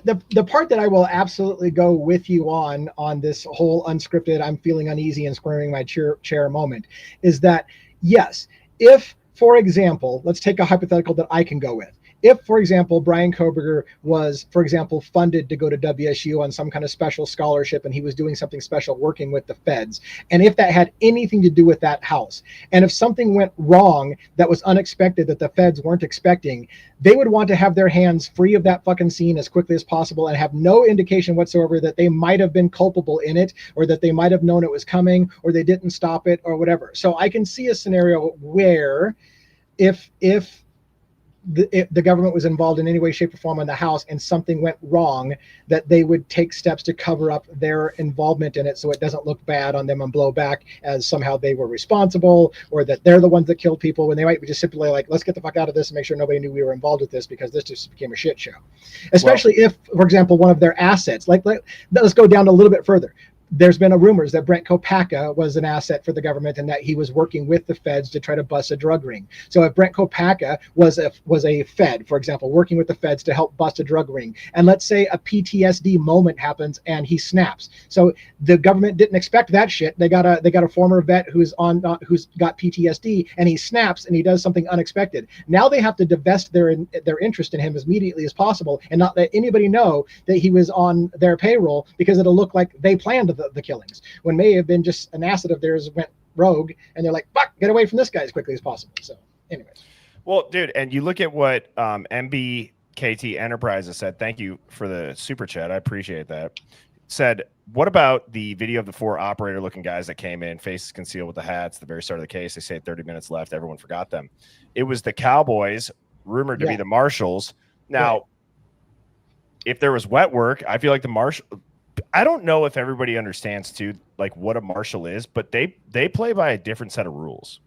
that I will absolutely go with you on this whole unscripted, I'm feeling uneasy and squaring my chair moment is that yes, if for example, let's take a hypothetical that I can go with. If, for example, Brian Koberger was, for example, funded to go to WSU on some kind of special scholarship and he was doing something special working with the feds, and if that had anything to do with that house, and if something went wrong that was unexpected that the feds weren't expecting, they would want to have their hands free of that fucking scene as quickly as possible and have no indication whatsoever that they might have been culpable in it or that they might have known it was coming or they didn't stop it or whatever. So I can see a scenario where if if the government was involved in any way, shape, or form in the house and something went wrong, that they would take steps to cover up their involvement in it so it doesn't look bad on them and blow back as somehow they were responsible, or that they're the ones that killed people, when they might be just simply like, let's get the fuck out of this and make sure nobody knew we were involved with this, because this just became a shit show. Especially if, for example, one of their assets, let's go down a little bit further. There's been rumors that Brent Kopacka was an asset for the government and that he was working with the feds to try to bust a drug ring. So if Brent Kopacka was a fed, for example, working with the feds to help bust a drug ring, and let's say a PTSD moment happens and he snaps. So the government didn't expect that shit. They got a former vet who's got PTSD, and he snaps and he does something unexpected. Now they have to divest their interest in him as immediately as possible and not let anybody know that he was on their payroll, because it'll look like they planned the killings, when may have been just an asset of theirs went rogue, and they're like, fuck, get away from this guy as quickly as possible. So anyways. Well, dude, and you look at what MBKT Enterprises said. Thank you for the super chat. I appreciate that. Said, what about the video of the 4 operator looking guys that came in, faces concealed with the hats at the very start of the case? They say 30 minutes left. Everyone forgot them. It was the cowboys rumored to be the marshals. Now, if there was wet work, I feel like the marshal, I don't know if everybody understands too, like what a marshal is, but they play by a different set of rules.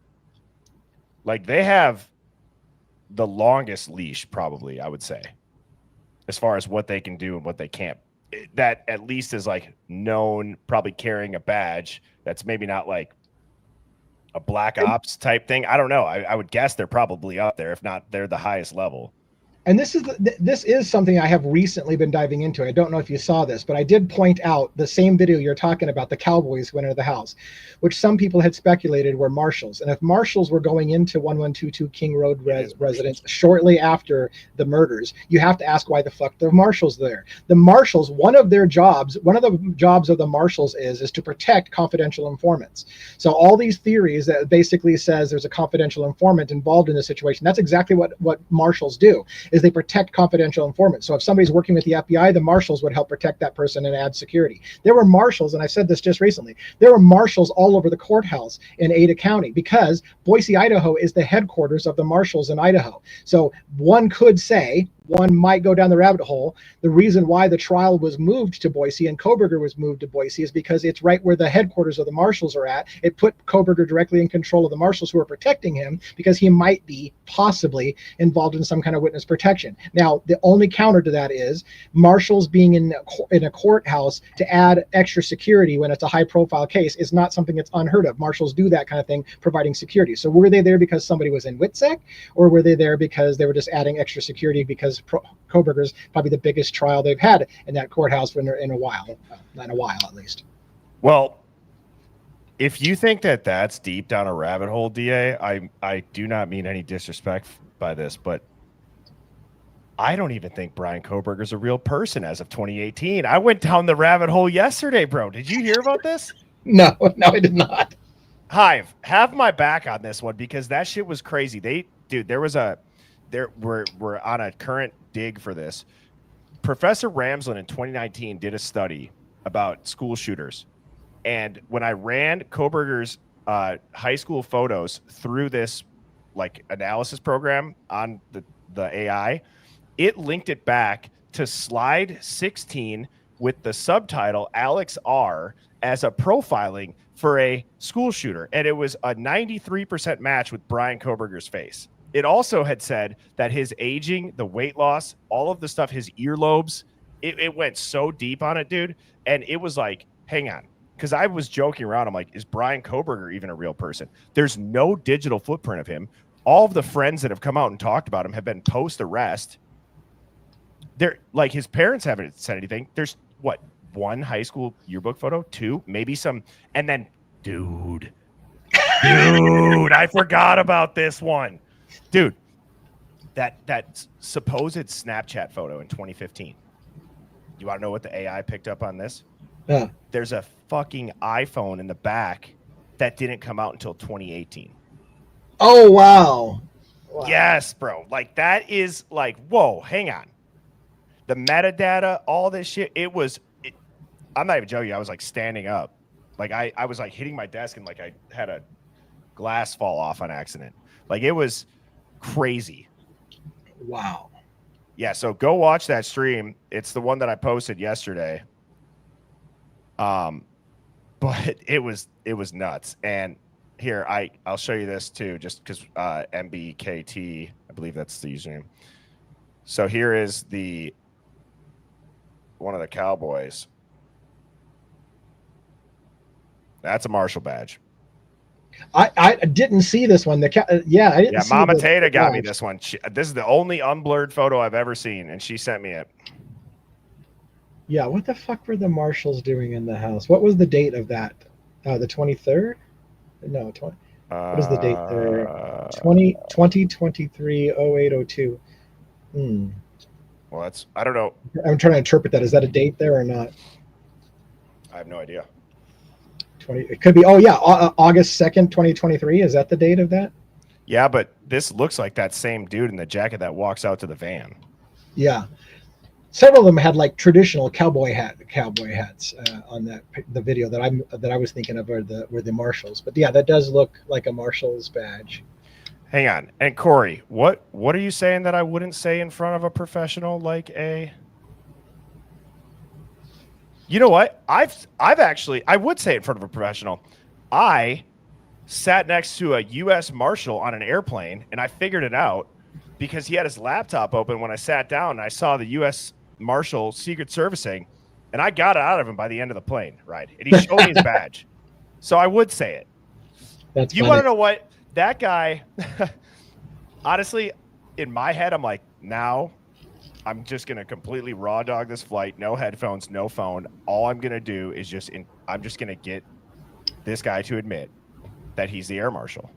Like they have the longest leash, probably, I would say, as far as what they can do and what they can't. That at least is like known, probably carrying a badge that's maybe not like a black ops type thing. I don't know. I would guess they're probably up there. If not, they're the highest level. And this is something I have recently been diving into. I don't know if you saw this, but I did point out the same video you're talking about, the cowboys went into the house, which some people had speculated were marshals. And if marshals were going into 1122 King Road residence shortly after the murders, you have to ask why the fuck the marshals there. The marshals, one of the jobs of the marshals is to protect confidential informants. So all these theories that basically says there's a confidential informant involved in this situation, that's exactly what marshals do. Is they protect confidential informants. So if somebody's working with the FBI, the marshals would help protect that person and add security. There were marshals, and I said this just recently, there were marshals all over the courthouse in Ada County, because Boise, Idaho is the headquarters of the marshals in Idaho. So one could say, one might go down the rabbit hole, the reason why the trial was moved to Boise and Kohberger was moved to Boise is because it's right where the headquarters of the marshals are at. It put Kohberger directly in control of the marshals who are protecting him, because he might be possibly involved in some kind of witness protection. Now, the only counter to that is marshals being in a courthouse to add extra security when it's a high profile case is not something that's unheard of. Marshals do that kind of thing, providing security. So were they there because somebody was in WITSEC, or were they there because they were just adding extra security because Kohberger's probably the biggest trial they've had in that courthouse in a while, not in a while at least. Well, if you think that that's deep down a rabbit hole, DA, I do not mean any disrespect by this, but I don't even think Brian Kohberger's a real person as of 2018. I went down the rabbit hole yesterday, bro. Did you hear about this? No, I did not. Hive, have my back on this one, because that shit was crazy. We're on a current dig for this. Professor Ramsland in 2019 did a study about school shooters. And when I ran Kohberger's high school photos through this like analysis program on the AI, it linked it back to slide 16 with the subtitle Alex R as a profiling for a school shooter. And it was a 93% match with Brian Kohberger's face. It also had said that his aging, the weight loss, all of the stuff, his earlobes, it went so deep on it, dude. And it was like, hang on. Because I was joking around. I'm like, is Brian Kohberger even a real person? There's no digital footprint of him. All of the friends that have come out and talked about him have been post-arrest. They're like, his parents haven't said anything. There's what, one high school yearbook photo, 2, maybe some. And then, dude, I forgot about this one. Dude, that supposed Snapchat photo in 2015. You want to know what the AI picked up on this? Yeah. There's a fucking iPhone in the back that didn't come out until 2018. Oh, wow. Yes, bro. Like, that is like, whoa, hang on. The metadata, all this shit, I'm not even joking. I was like standing up. Like, I was like hitting my desk and like I had a glass fall off on accident. Like, it was crazy. Wow. Yeah, so go watch that stream. It's the one that I posted yesterday. But it was nuts. And here I'll show you this too, just because MBKT, I believe that's the username. So here is one of the cowboys. That's a Marshall badge. I didn't see this one. I didn't Yeah, see Mama the Tata got me badge. this one. This is the only unblurred photo I've ever seen, and she sent me it. Yeah, what the fuck were the Marshalls doing in the house? What was the date of that? The 23rd? No, 20. What is the date there? 2023 0802. Well, I don't know. I'm trying to interpret that. Is that a date there or not? I have no idea. It could be. Oh yeah, August 2nd, 2023. Is that the date of that? Yeah, but this looks like that same dude in the jacket that walks out to the van. Yeah, several of them had like traditional cowboy hats on the video that I was thinking of were the Marshalls. But yeah, that does look like a Marshalls badge. Hang on, and Corey, what are you saying that I wouldn't say in front of a professional like a? You know what? I would say it in front of a professional. I sat next to a U.S. Marshal on an airplane, and I figured it out because he had his laptop open when I sat down, and I saw the U.S. Marshal Secret Servicing, and I got it out of him by the end of the plane ride, and he showed me his badge. So I would say it. That's You funny. want to know what? That guy, honestly, in my head, I'm like, now I'm just going to completely raw dog this flight. No headphones, no phone. All I'm going to do is I'm just going to get this guy to admit that he's the air marshal.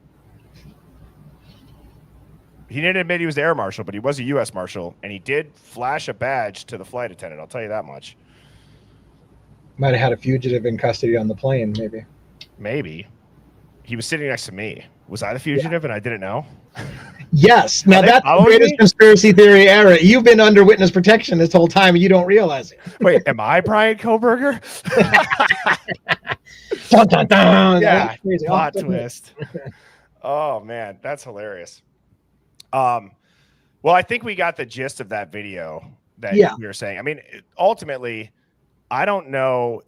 He didn't admit he was the air marshal, but he was a U.S. Marshal, and he did flash a badge to the flight attendant. I'll tell you that much. Might have had a fugitive in custody on the plane, maybe. Maybe. He was sitting next to me. Was I the fugitive and I didn't know? Yes. Now Are they that's the following greatest me? conspiracy theory ever. You've been under witness protection this whole time and you don't realize it. Wait, am I Brian Koberger? Dun, dun, dun. Yeah, That's crazy. plot Oh, twist. Oh man, that's hilarious. Well, I think we got the gist of that video that you were saying. I mean, ultimately, I don't know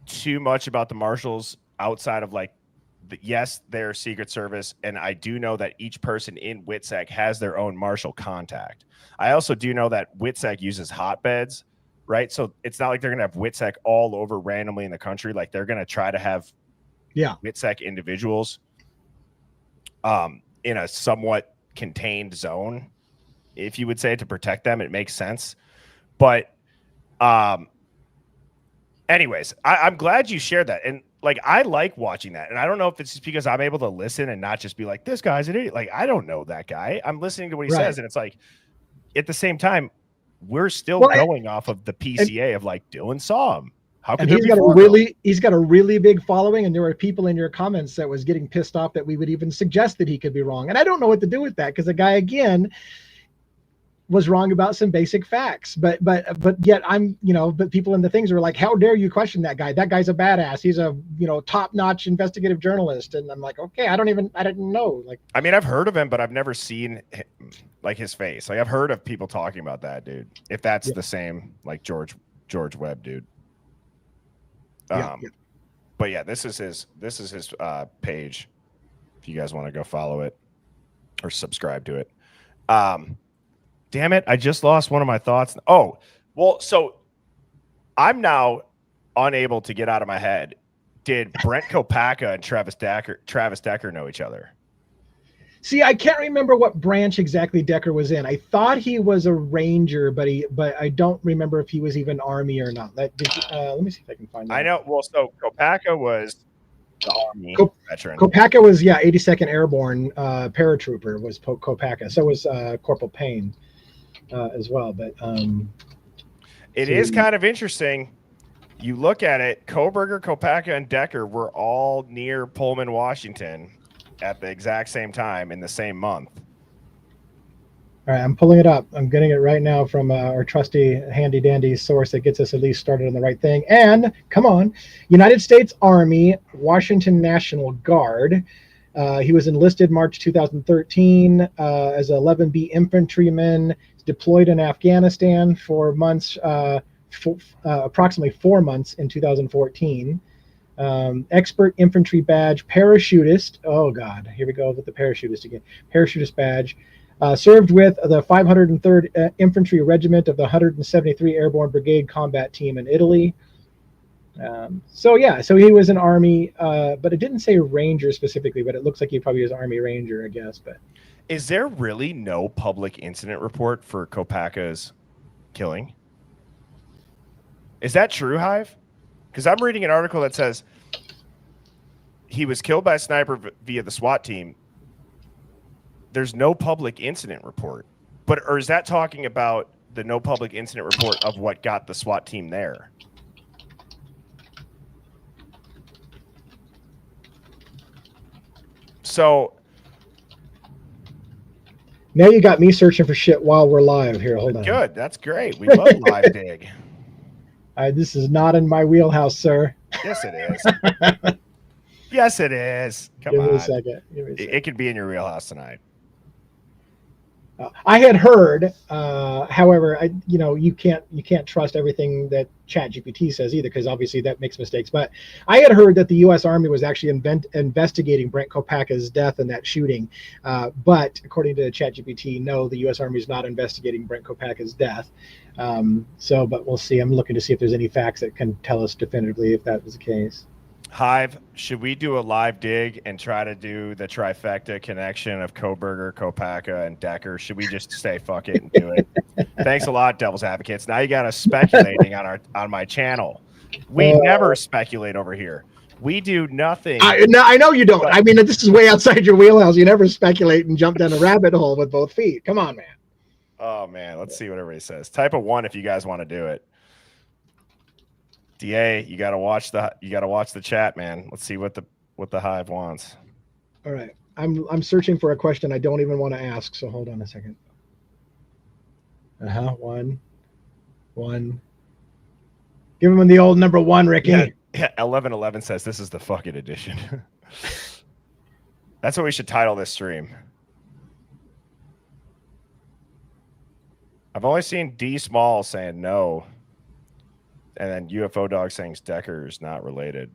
too much about the Marshals outside of like, yes, they're Secret Service, and I do know that each person in WITSEC has their own Marshal contact. I also do know that WITSEC uses hotbeds, right? So it's not like they're going to have WITSEC all over randomly in the country. Like they're going to try to have WITSEC individuals in a somewhat contained zone, if you would say, to protect them. It makes sense. But anyways, I'm glad you shared that. And like, I like watching that. And I don't know if it's just because I'm able to listen and not just be like, this guy's an idiot. Like, I don't know that guy. I'm listening to what he says. And it's like, at the same time, we're still going off of the PCA of like Dylan saw him. How could he's got a really big following, and there were people in your comments that was getting pissed off that we would even suggest that he could be wrong. And I don't know what to do with that, because the guy again was wrong about some basic facts. But yet but people in the things were like, how dare you question that guy? That guy's a badass. He's a top-notch investigative journalist. And I'm like, okay, I didn't know. Like, I mean, I've heard of him, but I've never seen like his face. Like I've heard of people talking about that dude. If that's the same like George Webb dude. But yeah, this is his page. If you guys want to go follow it or subscribe to it. Damn it, I just lost one of my thoughts. Oh, well, so I'm now unable to get out of my head. Did Brent Kopacka and Travis Decker know each other? See, I can't remember what branch exactly Decker was in. I thought he was a Ranger, but I don't remember if he was even Army or not. Let me see if I can find that. I know. Well, so Kopacka was the Army veteran. Kopacka was 82nd Airborne paratrooper was Kopacka. So was Corporal Payne as well. But it is kind of interesting. You look at it, Koberger, Kopacka, and Decker were all near Pullman, Washington at the exact same time in the same month. All right, I'm pulling it up. I'm getting it right now from our trusty handy dandy source that gets us at least started on the right thing. And come on, United States Army, Washington National Guard, He was enlisted March 2013 as an 11B infantryman, deployed in Afghanistan for months, approximately 4 months in 2014. Expert infantry badge, parachutist. Oh God, here we go with the parachutist again. Parachutist badge. Served with the 503rd Infantry Regiment of the 173 Airborne Brigade Combat Team in Italy. So he was an Army, but it didn't say Ranger specifically, but it looks like he probably was Army Ranger, I guess. But is there really no public incident report for Kopaka's killing? Is that true, Hive? Because I'm reading an article that says he was killed by a sniper via the SWAT team. There's no public incident report. Or is that talking about the no public incident report of what got the SWAT team there? So now you got me searching for shit while we're live here. Hold on. Good. That's great. We love live dig. This is not in my wheelhouse, sir. Yes, it is. Yes, it is. Come on. Give me a second. It could be in your wheelhouse tonight. I had heard, however, you can't trust everything that ChatGPT says either, because obviously that makes mistakes. But I had heard that the U.S. Army was actually investigating Brent Kopaka's death in that shooting. But according to ChatGPT, no, the U.S. Army is not investigating Brent Kopaka's death. But we'll see. I'm looking to see if there's any facts that can tell us definitively if that was the case. Hive, should we do a live dig and try to do the trifecta connection of Koberger, Kopaka, and Decker? Should we just say fuck it and do it? Thanks a lot, Devil's Advocates. Now you got us speculating on my channel. We never speculate over here. We do nothing. I know you don't. I mean, this is way outside your wheelhouse. You never speculate and jump down a rabbit hole with both feet. Come on, man. Oh man, let's see what everybody says. Type a 1 if you guys want to do it. DA, you gotta watch the chat, man. Let's see what the Hive wants. All right, I'm searching for a question I don't even want to ask. So hold on a second. One. Give him the old number 1, Ricky. Yeah, 1111 says this is the fuck it edition. That's what we should title this stream. I've only seen D Small saying no. And then UFO Dog saying Decker is not related.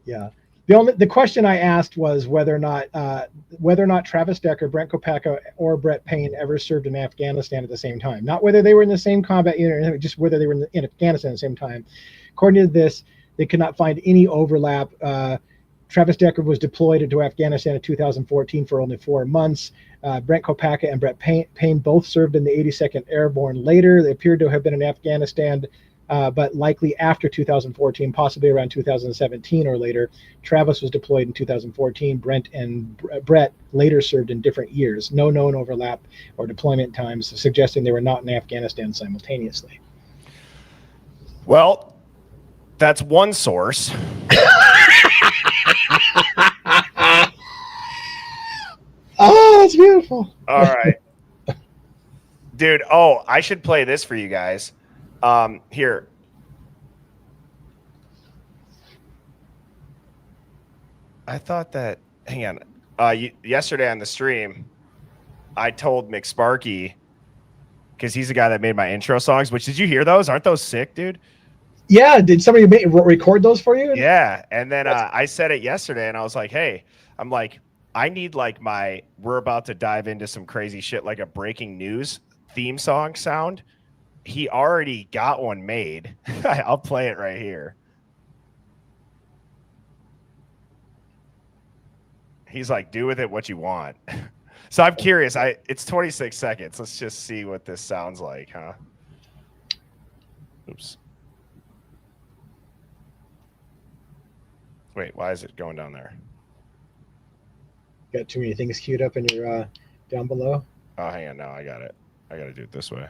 Yeah. The question I asked was whether or not Travis Decker, Brent Kopaka, or Brett Payne ever served in Afghanistan at the same time. Not whether they were in the same combat unit, just whether they were in Afghanistan at the same time. According to this, they could not find any overlap. Travis Decker was deployed into Afghanistan in 2014 for only 4 months. Brent Kopaka and Brett Payne both served in the 82nd Airborne later. They appeared to have been in Afghanistan, but likely after 2014, possibly around 2017 or later. Travis was deployed in 2014. Brent and Brett later served in different years. No known overlap or deployment times, suggesting they were not in Afghanistan simultaneously. Well, that's one source. Oh, that's beautiful. All right. Dude, I should play this for you guys. Here. I thought that, hang on. Yesterday on the stream, I told McSparky, because he's the guy that made my intro songs, which, did you hear those? Aren't those sick, dude? Yeah, did somebody record those for you? Yeah, and then I said it yesterday, and I was like, hey, I'm like, I need like we're about to dive into some crazy shit, like a breaking news theme song sound. He already got one made. I'll play it right here. He's like, do with it what you want. So I'm curious. It's 26 seconds. Let's just see what this sounds like, huh? Oops. Wait, why is it going down there? Got too many things queued up in your down below. Oh, hang on. No, I got it. I got to do it this way.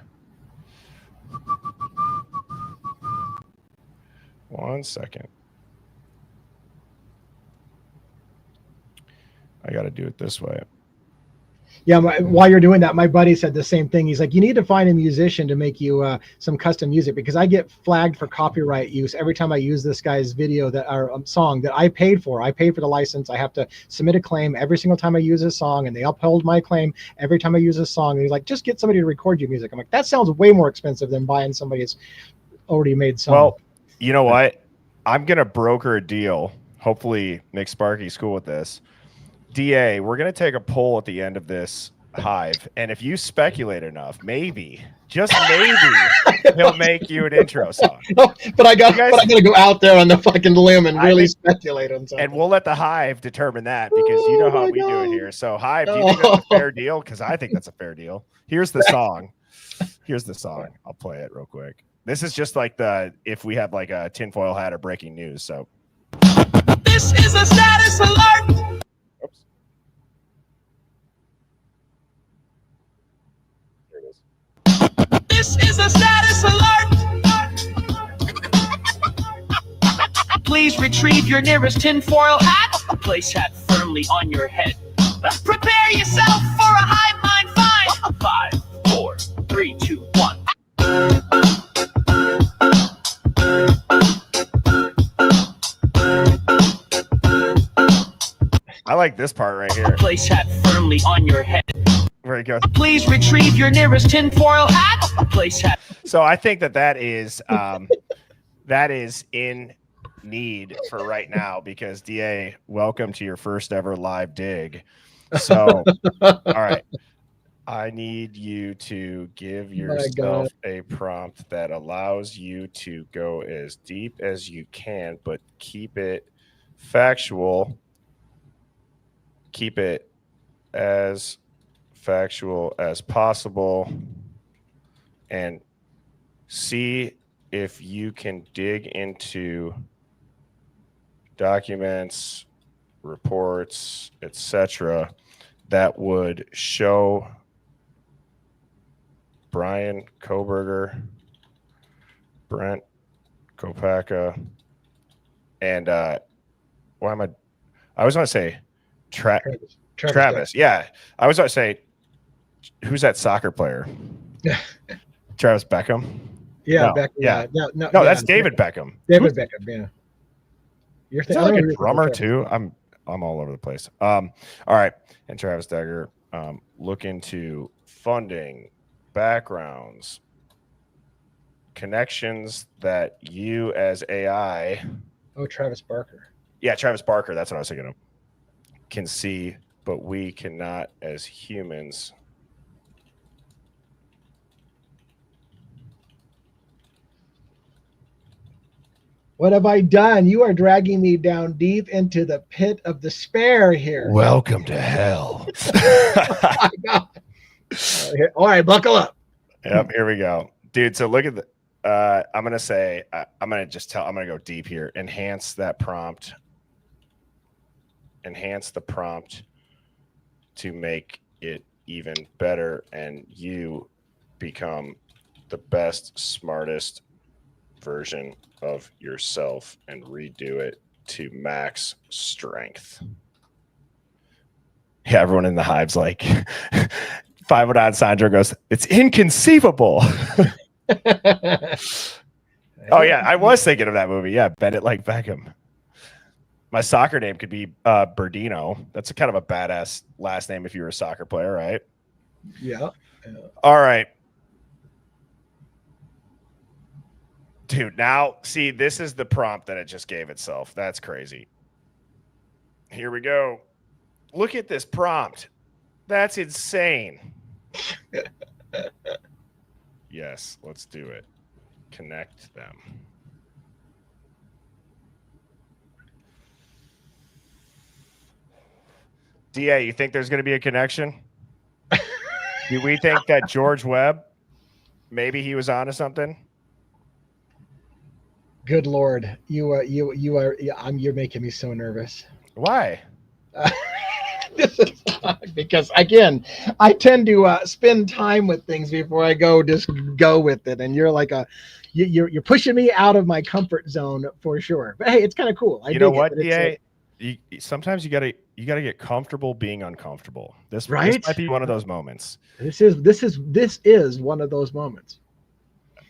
1 second. I got to do it this way. Yeah, while you're doing that, my buddy said the same thing. He's like, you need to find a musician to make you some custom music, because I get flagged for copyright use every time I use this guy's video that or song that I paid for. I paid for the license. I have to submit a claim every single time I use a song, and they uphold my claim every time I use a song. And he's like, just get somebody to record your music. I'm like, that sounds way more expensive than buying somebody's already made song. Well, you know what? I'm gonna broker a deal. Hopefully, Nick Sparky's cool with this. DA, we're going to take a poll at the end of this Hive, and if you speculate enough, maybe, just maybe, he'll make you an intro song. But I got to go out there on the fucking limb and really speculate on something. And we'll let the Hive determine that, because you know how we do it here. So, Hive, do you think that's a fair deal? Because I think that's a fair deal. Here's the song. I'll play it real quick. This is just like if we have like a tinfoil hat or breaking news. So, This is a status alert. oops. Here it is. This is a status alert. Please retrieve your nearest tinfoil hat. Place hat firmly on your head. Prepare yourself for a hive mind find. 5, 4, 3, 2, 1. I like this part right here. Place hat firmly on your head. Where it goes. Please retrieve your nearest tinfoil hat. Place hat. So I think that is in need for right now, because DA, welcome to your first ever live dig. So, all right, I need you to give yourself a prompt that allows you to go as deep as you can, but keep it factual. Keep it as factual as possible, and see if you can dig into documents, reports, etc., that would show Brian Koberger, Brent Kopacka, and I was going to say Travis. Yeah, I was going to say, who's that soccer player? Travis Beckham. Yeah, no, Beckham. Yeah. No, that's David Beckham. David Beckham. Yeah. You're like a drummer too. I'm all over the place. All right, and Travis Dagger, look into funding, backgrounds, connections that you as AI. Oh, Travis Barker. Yeah, Travis Barker. That's what I was thinking of. Can see, but we cannot as humans. What have I done? You are dragging me down deep into the pit of despair here. Welcome to hell. Oh my God. All right, buckle up. Yep, here we go. Dude, so look at the I'm going to say, I'm going to go deep here. Enhance that prompt. Enhance the prompt to make it even better, and you become the best, smartest version of yourself, and redo it to max strength. Yeah, everyone in the Hive's like, 509 Sandro goes, it's inconceivable. Oh, yeah, I was thinking of that movie. Yeah, Bend It Like Beckham. My soccer name could be Berdino. That's a kind of a badass last name if you were a soccer player, right? Yeah. All right. Dude, now, see, this is the prompt that it just gave itself. That's crazy. Here we go. Look at this prompt. That's insane. Yes, let's do it. Connect them. DA, you think there's going to be a connection? Do we think that George Webb, maybe he was onto something? Good Lord, you're making me so nervous. Why? This is because, again, I tend to spend time with things before I just go with it, and you're like you're pushing me out of my comfort zone for sure. But hey, it's kind of cool. You know what, DA? sometimes you gotta get comfortable being uncomfortable. This Right? might be one of those moments. This is one of those moments.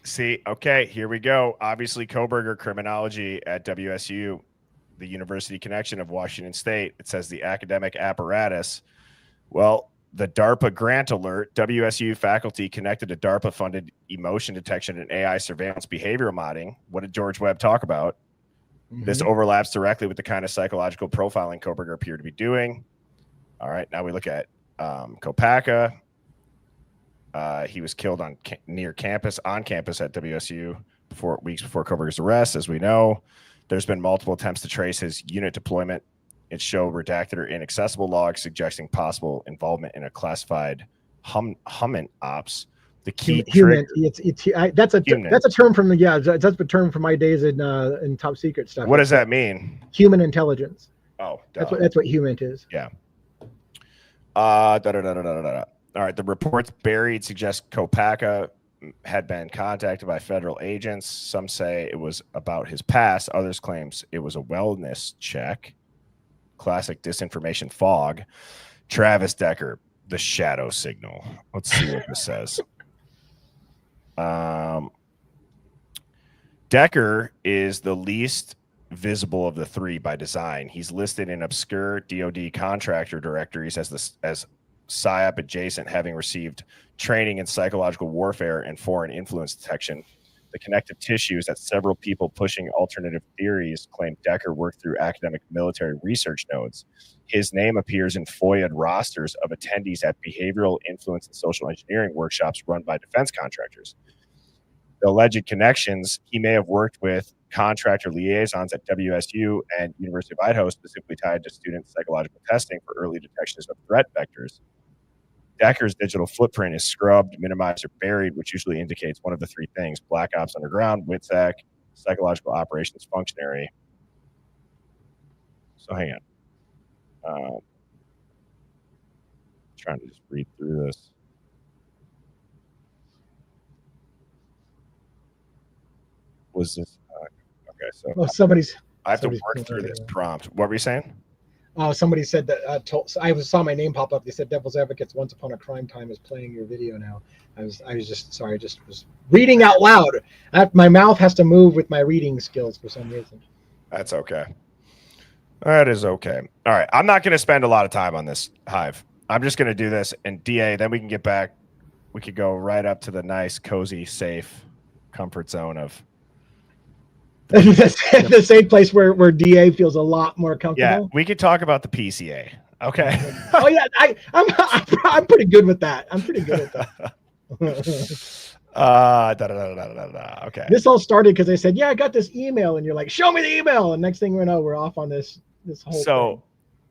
See, okay, here we go. Obviously, Koberger criminology at WSU, the University Connection of Washington State. It says the academic apparatus. Well, the DARPA grant alert, WSU faculty connected to DARPA-funded emotion detection and AI surveillance behavioral modding. What did George Webb talk about? This overlaps directly with the kind of psychological profiling Koberger appeared to be doing. All right, now we look at Kopacka. He was killed on campus at WSU weeks before Koberger's arrest. As we know, there's been multiple attempts to trace his unit deployment. It showed redacted or inaccessible logs suggesting possible involvement in a classified human ops. The key human. That's a term from that's a term from my days in top secret stuff. What does that mean? Human intelligence. Oh, that's what human is. Yeah. All right. The reports buried suggest Kopacka had been contacted by federal agents. Some say it was about his past. Others claims it was a wellness check. Classic disinformation fog. Travis Decker, the shadow signal. Let's see what this says. Decker is the least visible of the three by design. He's listed in obscure DoD contractor directories as PSYOP adjacent, having received training in psychological warfare and foreign influence detection. The connective tissue is that several people pushing alternative theories claim Decker worked through academic military research nodes. His name appears in FOIA rosters of attendees at behavioral influence and social engineering workshops run by defense contractors. The alleged connections, he may have worked with contractor liaisons at WSU and University of Idaho, specifically tied to student psychological testing for early detections of threat vectors. Decker's digital footprint is scrubbed, minimized, or buried, which usually indicates one of the three things: Black Ops Underground, WITSEC, psychological operations functionary. So hang on. Trying to just read through this. Was this okay? So somebody's. I have to work through this prompt. What were you saying? Somebody said that I saw my name pop up. They said Devil's Advocates Once Upon a Crime Time is playing your video now. I was just sorry. I just was reading out loud. My mouth has to move with my reading skills for some reason. That's okay. That is okay. All right. I'm not going to spend a lot of time on this, Hive. I'm just going to do this and DA. Then we can get back. We could go right up to the nice, cozy, safe comfort zone of the same place where DA feels a lot more comfortable. Yeah, we could talk about the PCA. Okay. Oh yeah, I'm pretty good with that. I'm pretty good at that. Okay. This all started because I said, "Yeah, I got this email," and you're like, "Show me the email." And next thing we know, we're off on this whole. So, thing.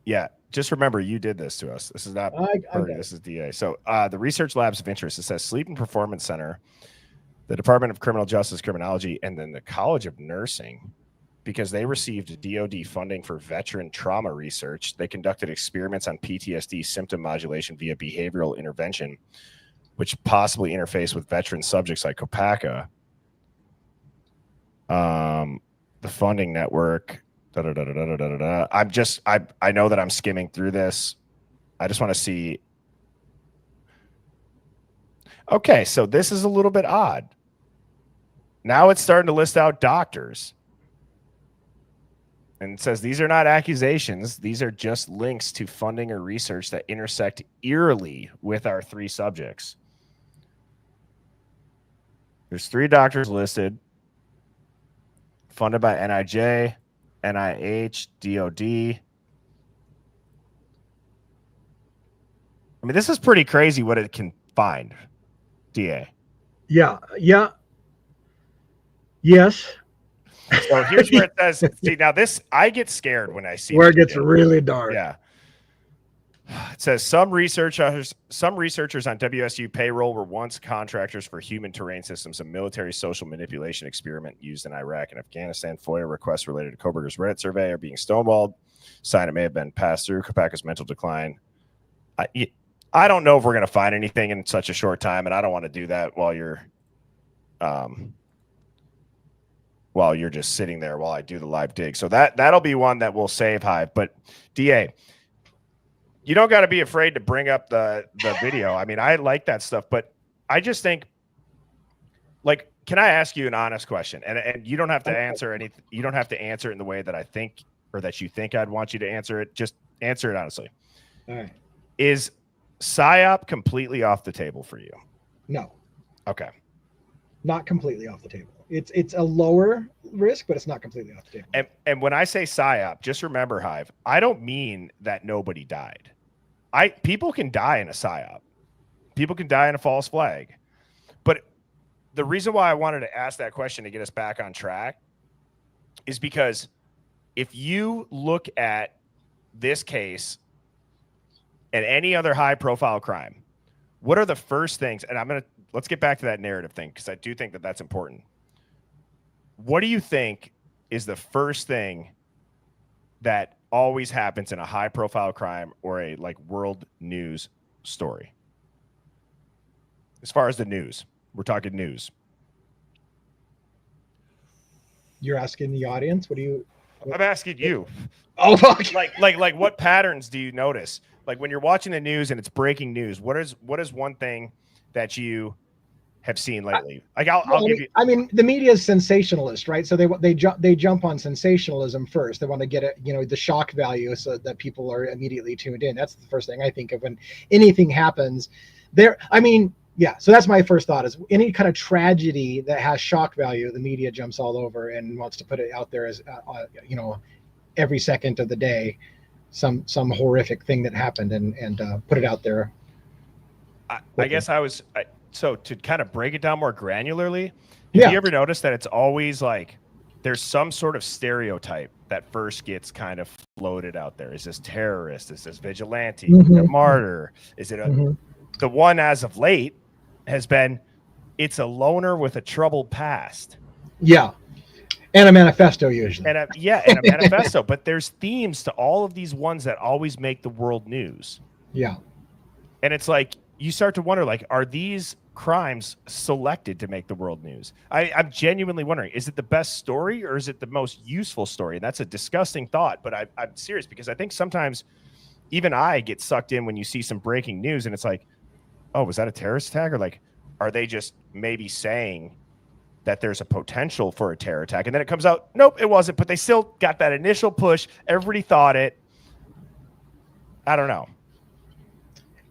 Yeah, just remember you did this to us. This is not Bernie, this is DA. So, the research labs of interest. It says Sleep and Performance Center, the Department of Criminal Justice Criminology, and then the College of Nursing, because they received DoD funding for veteran trauma research. They conducted experiments on PTSD symptom modulation via behavioral intervention, which possibly interface with veteran subjects like Kopacka. The funding network. I know that I'm skimming through this. I just want to see. Okay, so this is a little bit odd. Now it's starting to list out doctors. And it says these are not accusations. These are just links to funding or research that intersect eerily with our three subjects. There's 3 doctors listed, funded by NIJ, NIH, DOD. I mean, this is pretty crazy what it can find, DA. Yeah. Yes. So here's where it says, see, now this, I get scared when I see where it gets really dark. Yeah. It says some researchers on WSU payroll were once contractors for human terrain systems, a military social manipulation experiment used in Iraq and Afghanistan. FOIA requests related to Koberger's Reddit survey are being stonewalled. Sign it may have been passed through. Kopacka's mental decline. I don't know if we're going to find anything in such a short time, and I don't want to do that while you're while you're just sitting there while I do the live dig. So that'll be one that we'll save, Hive. But DA, you don't got to be afraid to bring up the video. I mean, I like that stuff, but I just think, like, can I ask you an honest question? And you don't have to answer anything. You don't have to answer it in the way that I think or that you think I'd want you to answer it. Just answer it honestly. All right. Is PSYOP completely off the table for you? No, Okay. not completely off the table. It's a lower risk, but it's not completely off the table. And when I say PSYOP, just remember, Hive, I don't mean that nobody died. People can die in a PSYOP. People can die in a false flag. But the reason why I wanted to ask that question to get us back on track is because if you look at this case and any other high profile crime, what are the first things? And let's get back to that narrative thing, because I do think that that's important. What do you think is the first thing that always happens in a high profile crime or a like world news story? As far as the news, we're talking news. You're asking the audience. What do you? I'm asking you. Oh, fuck. Like what patterns do you notice? Like when you're watching the news and it's breaking news, what is one thing that you have seen lately? Like I'll give you. I mean, the media is sensationalist, right? So they jump on sensationalism first. They want to get it, the shock value, so that people are immediately tuned in. That's the first thing I think of when anything happens. Yeah. So that's my first thought: is any kind of tragedy that has shock value, the media jumps all over and wants to put it out there as every second of the day, some horrific thing that happened and put it out there. I guess so to kind of break it down more granularly, have you ever noticed that it's always like there's some sort of stereotype that first gets kind of floated out there? Is this terrorist? Is this vigilante? A martyr? Is it the one as of late has been, it's a loner with a troubled past. Yeah. And a manifesto usually. And a manifesto. But there's themes to all of these ones that always make the world news. Yeah. And it's like, you start to wonder, like, are these crimes selected to make the world news? I'm genuinely wondering, is it the best story or is it the most useful story? And that's a disgusting thought, but I'm serious, because I think sometimes even I get sucked in when you see some breaking news and it's like, oh, was that a terrorist attack? Or like, are they just maybe saying that there's a potential for a terror attack? And then it comes out, nope, it wasn't, but they still got that initial push. Everybody thought it. I don't know.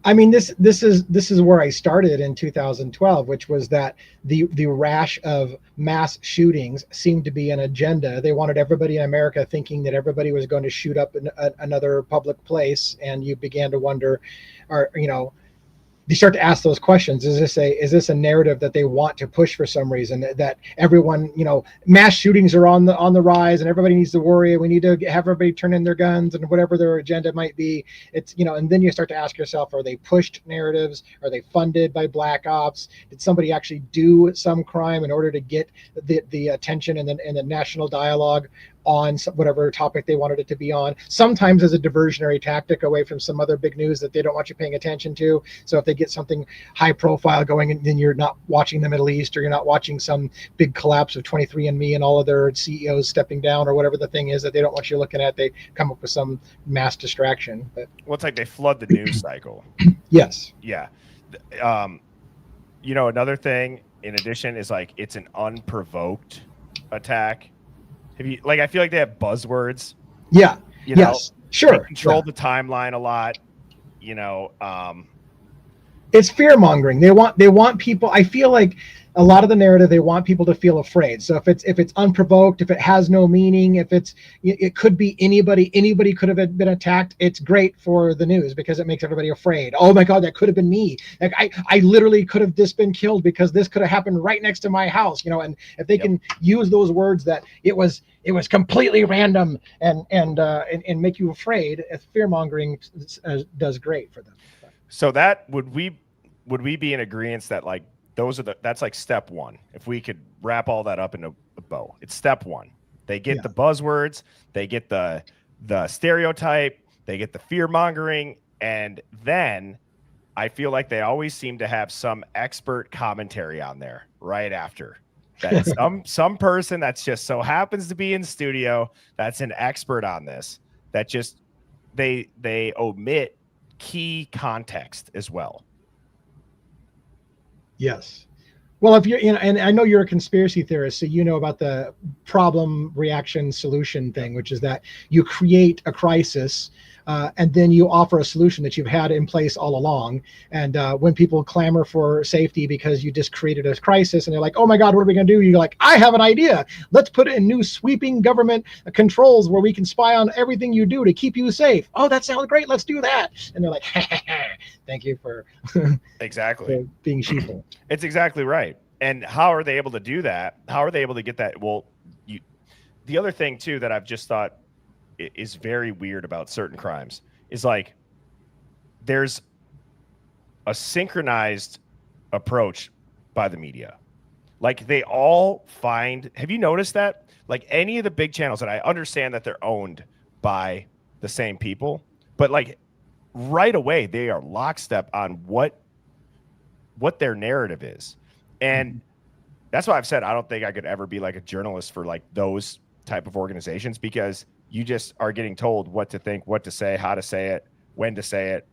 I mean, this is where I started in 2012, which was that the rash of mass shootings seemed to be an agenda. They wanted everybody in America thinking that everybody was going to shoot up another public place, and you began to wonder, you start to ask those questions. Is this a narrative that they want to push for some reason, that everyone, mass shootings are on the rise and everybody needs to worry. We need to have everybody turn in their guns and whatever their agenda might be. It's, and then you start to ask yourself, are they pushed narratives? Are they funded by black ops? Did somebody actually do some crime in order to get the attention and the national dialogue on whatever topic they wanted it to be on, sometimes as a diversionary tactic away from some other big news that they don't want you paying attention to. So if they get something high profile going, and then you're not watching the Middle East, or you're not watching some big collapse of 23andMe and all of their CEOs stepping down, or whatever the thing is that they don't want you looking at, they come up with some mass distraction. But well, it's like they flood the news cycle. Yes. Yeah. Another thing in addition is like, it's an unprovoked attack. I feel like they have buzzwords. Yeah. Yes. Sure. They control the timeline a lot. It's fear mongering. They want people. I feel like a lot of the narrative, they want people to feel afraid. So if it's unprovoked, if it has no meaning, it could be anybody could have been attacked. It's great for the news because it makes everybody afraid. Oh my God, that could have been me. Like I literally could have just been killed because this could have happened right next to my house. And if they can use those words that it was completely random and make you afraid, fear mongering does great for them. So that would we be in agreement that like that's like step one? If we could wrap all that up in a bow, it's step one. They get the buzzwords, they get the stereotype, they get the fear mongering, and then I feel like they always seem to have some expert commentary on there right after. that some person that's just so happens to be in studio that's an expert on this, that just they omit key context as well. Yes. Well, if you're, and I know you're a conspiracy theorist, so you know about the problem, reaction, solution thing, which is that you create a crisis, and then you offer a solution that you've had in place all along. And when people clamor for safety because you just created a crisis, and they're like, "Oh my God, what are we going to do?" You're like, "I have an idea. Let's put in new sweeping government controls where we can spy on everything you do to keep you safe." "Oh, that sounds great. Let's do that." And they're like, "Thank you for Exactly for being sheeple." It's exactly right. And how are they able to do that? How are they able to get that? Well, the other thing too that I've just thought is very weird about certain crimes is like there's a synchronized approach by the media. Like they all find, have you noticed that? Like any of the big channels, and I understand that they're owned by the same people, but like right away they are lockstep on what their narrative is. And that's why I've said I don't think I could ever be like a journalist for like those type of organizations, because you just are getting told what to think, what to say, how to say it, when to say it.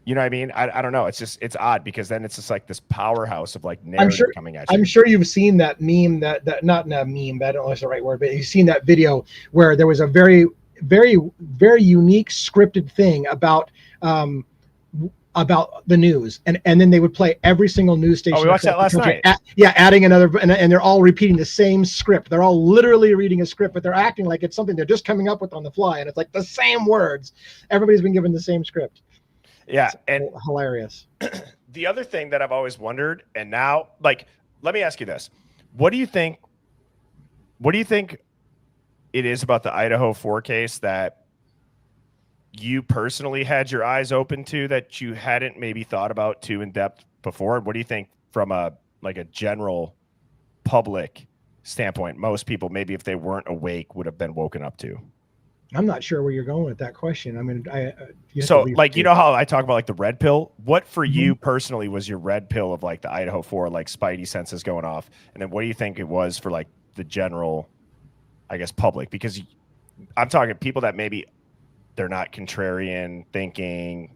You know what I mean? I don't know. It's just, it's odd because then it's just like this powerhouse of like narrative coming at you. I'm sure you've seen that meme that not a meme, I don't know if it's the right word, but you've seen that video where there was a very, very, very unique scripted thing about the news, and then they would play every single news station. Oh, we watched that last night. Adding another, and they're all repeating the same script. They're all literally reading a script, but they're acting like it's something they're just coming up with on the fly, and it's like the same words. Everybody's been given the same script. Yeah, it's and hilarious. The other thing that I've always wondered, and now, like, let me ask you this: what do you think it is about the Idaho 4 case that you personally had your eyes open to that you hadn't maybe thought about too in depth before? What do you think from a general public standpoint, most people maybe if they weren't awake would have been woken up to? I'm not sure where you're going with that question. I mean, you know how I talk about like the red pill? What for you personally was your red pill of like the Idaho 4, like spidey senses going off? And then what do you think it was for like the general, I guess, public? Because I'm talking people that maybe they're not contrarian thinking.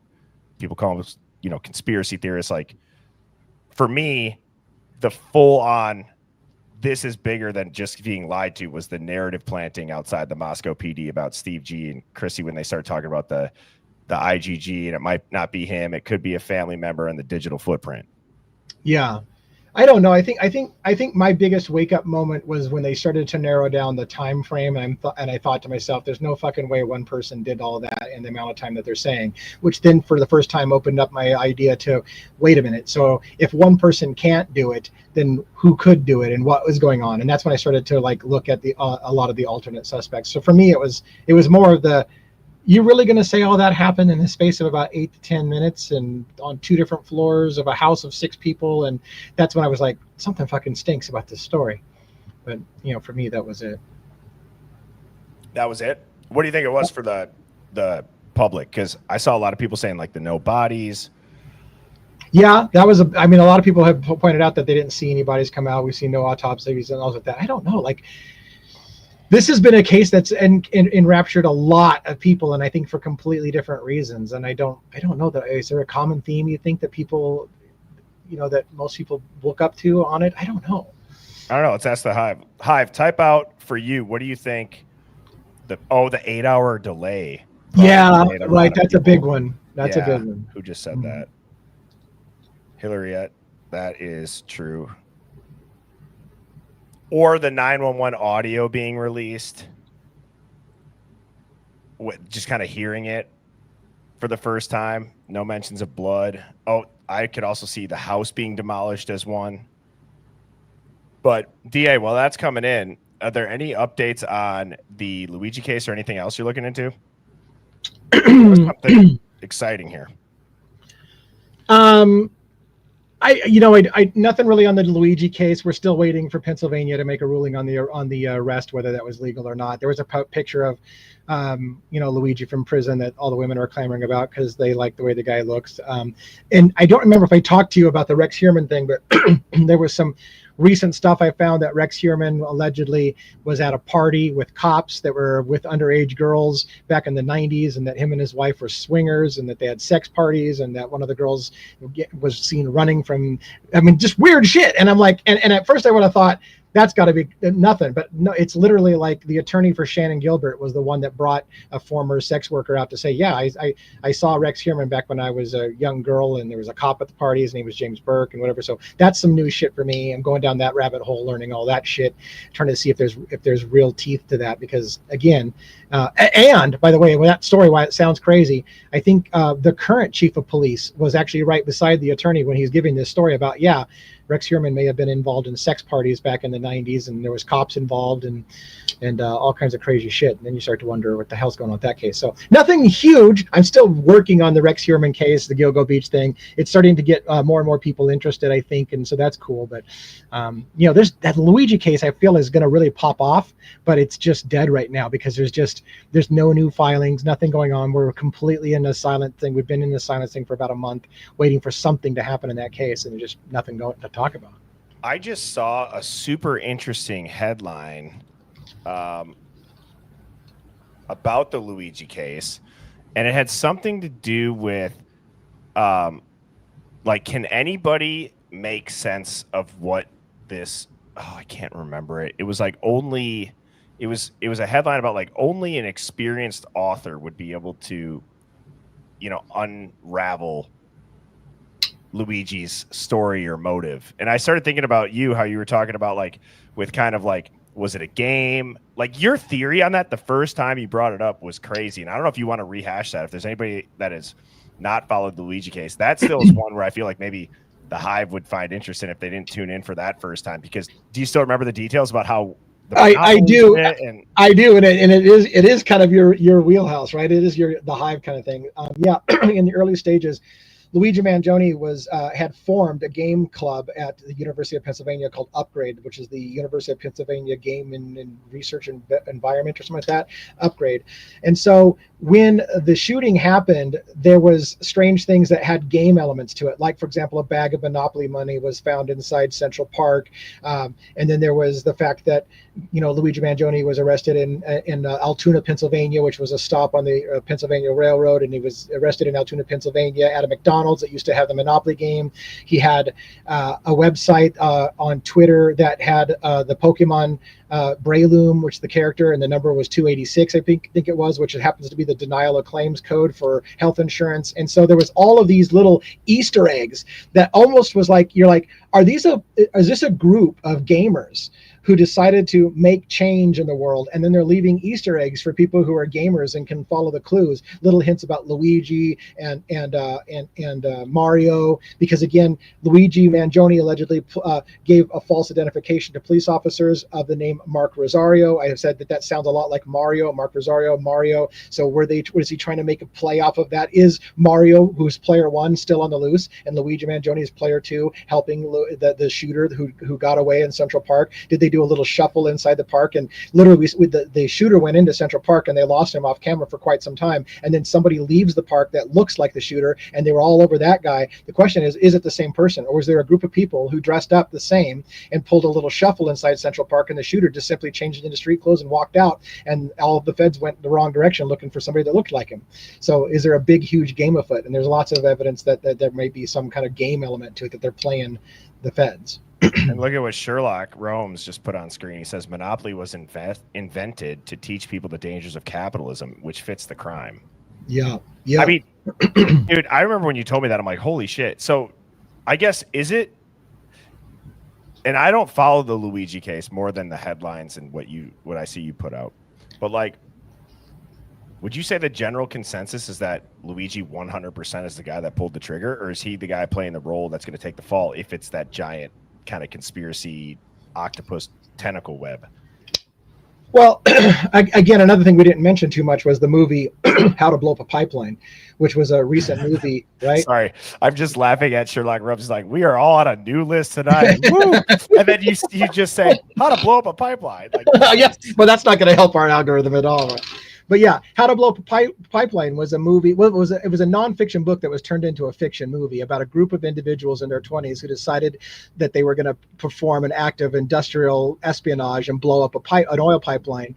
People call them, you know, conspiracy theorists. Like for me, the full on, this is bigger than just being lied to, was the narrative planting outside the Moscow PD about Steve G and Chrissy when they start talking about the IgG, and it might not be him. It could be a family member and the digital footprint. Yeah. I don't know. I think my biggest wake up moment was when they started to narrow down the time frame, and I thought to myself, "There's no fucking way one person did all of that in the amount of time that they're saying." Which then, for the first time, opened up my idea to, wait a minute. So if one person can't do it, then who could do it, and what was going on? And that's when I started to like look at the a lot of the alternate suspects. So for me, it was more of the, you're really going to say all that happened in the space of about 8 to 10 minutes and on 2 different floors of a house of 6 people? And that's when I was like, something fucking stinks about this story. But, you know, for me, that was it. That was it? What do you think it was for the public? Because I saw a lot of people saying like the no bodies. Yeah, that was a lot of people have pointed out that they didn't see any bodies come out. We've seen no autopsies and all of that. I don't know. Like, this has been a case that's enraptured a lot of people, and I think for completely different reasons. And I don't know that, is there a common theme you think that people, you know, that most people look up to on it? I don't know. Let's ask the Hive. Hive, type out for you. What do you think? The 8-hour delay. Yeah, right. That's a big one. That's a big one. Who just said that? Hillariette. That is true. Or the 911 audio being released, just kind of hearing it for the first time. No mentions of blood. Oh, I could also see the house being demolished as one. But DA, while that's coming in, are there any updates on the Luigi case or anything else you're looking into? Something exciting here. I nothing really on the Luigi case. We're still waiting for Pennsylvania to make a ruling on the arrest, whether that was legal or not. There was a picture of, Luigi from prison that all the women are clamoring about because they like the way the guy looks. And I don't remember if I talked to you about the Rex Heuermann thing, but there was some recent stuff I found that Rex Heuermann allegedly was at a party with cops that were with underage girls back in the 90s, and that him and his wife were swingers, and that they had sex parties, and that one of the girls was seen running from, I mean, just weird shit. And I'm like, and at first I would have thought, that's got to be nothing, but no, it's literally like the attorney for Shannon Gilbert was the one that brought a former sex worker out to say, yeah, I saw Rex Heuermann back when I was a young girl, and there was a cop at the party, his name was James Burke and whatever. So that's some new shit for me. I'm going down that rabbit hole, learning all that shit, trying to see if there's real teeth to that, because again, and by the way, with that story, why it sounds crazy, I think the current chief of police was actually right beside the attorney when he's giving this story about, yeah, Rex Heuermann may have been involved in sex parties back in the 90s, and there was cops involved, and all kinds of crazy shit. And then you start to wonder what the hell's going on with that case. So nothing huge. I'm still working on the Rex Heuermann case, the Gilgo Beach thing. It's starting to get more and more people interested, I think, and so that's cool. But there's that Luigi case I feel is going to really pop off, but it's just dead right now because there's no new filings, nothing going on. We're completely in a silent thing. We've been in this silent thing for about a month, waiting for something to happen in that case, and there's just nothing going to talk about. I just saw a super interesting headline about the Luigi case, and it had something to do with like, can anybody make sense of what this, I can't remember it. It was like only it was a headline about like only an experienced author would be able to, unravel Luigi's story or motive. And I started thinking about how you were talking about, like, with kind of like, was it a game? Like, your theory on that the first time you brought it up was crazy. And I don't know if you want to rehash that. If there's anybody that has not followed the Luigi case, that still is one where I feel like maybe the Hive would find interest in if they didn't tune in for that first time. Because do you still remember the details about how I do, and it is kind of your wheelhouse, right? It is the Hive kind of thing. In the early stages, Luigi Mangione had formed a game club at the University of Pennsylvania called Upgrade, which is the University of Pennsylvania Game and Research Environment or something like that, Upgrade. And so when the shooting happened, there was strange things that had game elements to it. Like, for example, a bag of Monopoly money was found inside Central Park. And then there was the fact that, Luigi Mangione was arrested in Altoona, Pennsylvania, which was a stop on the Pennsylvania Railroad. And he was arrested in Altoona, Pennsylvania at a McDonald's that used to have the Monopoly game. He had a website on Twitter that had the Pokemon Breloom, which the character and the number was 286, I think it was, which it happens to be the denial of claims code for health insurance. And so there was all of these little Easter eggs that almost was like, you're like, is this a group of gamers who decided to make change in the world, and then they're leaving Easter eggs for people who are gamers and can follow the clues, little hints about Luigi and Mario, because again, Luigi Mangione allegedly gave a false identification to police officers of the name Mark Rosario. I have said that sounds a lot like Mario, Mark Rosario, Mario. So was he trying to make a play off of that? Is Mario, who's player one, still on the loose, and Luigi Mangione is player two, helping the shooter who got away in Central Park? Did they do a little shuffle inside the park? And literally the shooter went into Central Park and they lost him off camera for quite some time, and then somebody leaves the park that looks like the shooter, and they were all over that guy. The question is it the same person, or was there a group of people who dressed up the same and pulled a little shuffle inside Central Park, and the shooter just simply changed into street clothes and walked out, and all of the feds went the wrong direction looking for somebody that looked like him? So is there a big huge game afoot? And there's lots of evidence that there may be some kind of game element to it, that they're playing the feds. And look at what Sherlock Rome's just put on screen. He says Monopoly was invented to teach people the dangers of capitalism, which fits the crime. Yeah. I mean, dude, I remember when you told me that, I'm like, holy shit. So I guess, is it, and I don't follow the Luigi case more than the headlines and what I see you put out, but like, would you say the general consensus is that Luigi 100% is the guy that pulled the trigger, or is he the guy playing the role that's going to take the fall if it's that giant kind of conspiracy octopus tentacle web? Well, again, another thing we didn't mention too much was the movie How to Blow Up a Pipeline, which was a recent movie, right? Sorry, I'm just laughing at Sherlock Holmes. Like, we are all on a new list tonight. Woo! And then you just say How to Blow Up a Pipeline. Like, yes, but that's not going to help our algorithm at all. Right? But yeah, How to Blow Up a Pipeline was a movie. Well, it was a nonfiction book that was turned into a fiction movie about a group of individuals in their 20s who decided that they were going to perform an act of industrial espionage and blow up an oil pipeline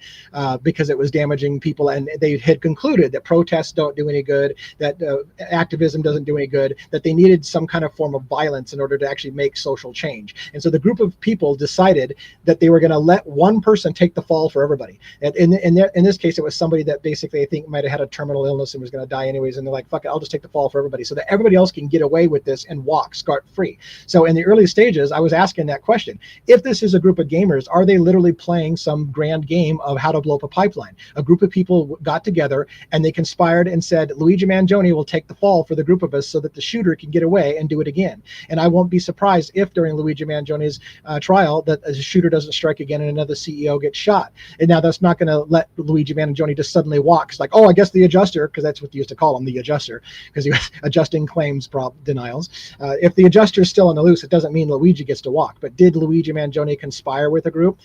because it was damaging people. And they had concluded that protests don't do any good, that activism doesn't do any good, that they needed some kind of form of violence in order to actually make social change. And so the group of people decided that they were going to let one person take the fall for everybody. And in this case, it was somebody that basically I think might have had a terminal illness and was going to die anyways. And they're like, fuck it, I'll just take the fall for everybody so that everybody else can get away with this and walk scot-free. So in the early stages, I was asking that question. If this is a group of gamers, are they literally playing some grand game of how to blow up a pipeline? A group of people got together and they conspired and said, Luigi Mangione will take the fall for the group of us so that the shooter can get away and do it again. And I won't be surprised if during Luigi Mangione's trial that a shooter doesn't strike again and another CEO gets shot. And now that's not going to let Luigi Mangione just suddenly walk. It's like, oh, I guess the adjuster, because that's what they used to call him, the adjuster, because he was adjusting claims denials. If the adjuster is still on the loose, it doesn't mean Luigi gets to walk. But did Luigi Mangione conspire with a group,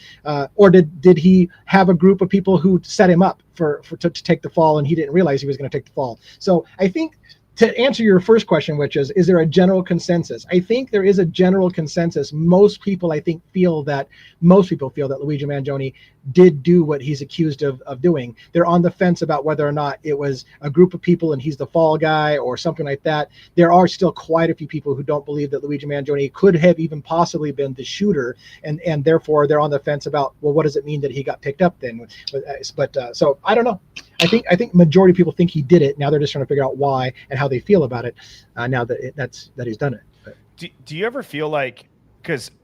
or did he have a group of people who set him up to take the fall and he didn't realize he was going to take the fall? So I think, to answer your first question, which is there a general consensus? I think there is a general consensus. Most people feel that Luigi Mangione did do what he's accused of doing. They're on the fence about whether or not it was a group of people and he's the fall guy or something like that. There are still quite a few people who don't believe that Luigi Mangione could have even possibly been the shooter, and therefore they're on the fence about, well, what does it mean that he got picked up then? But so I don't know. I think majority of people think he did it. Now they're just trying to figure out why and how they feel about it. Now that he's done it. But. Do you ever feel like,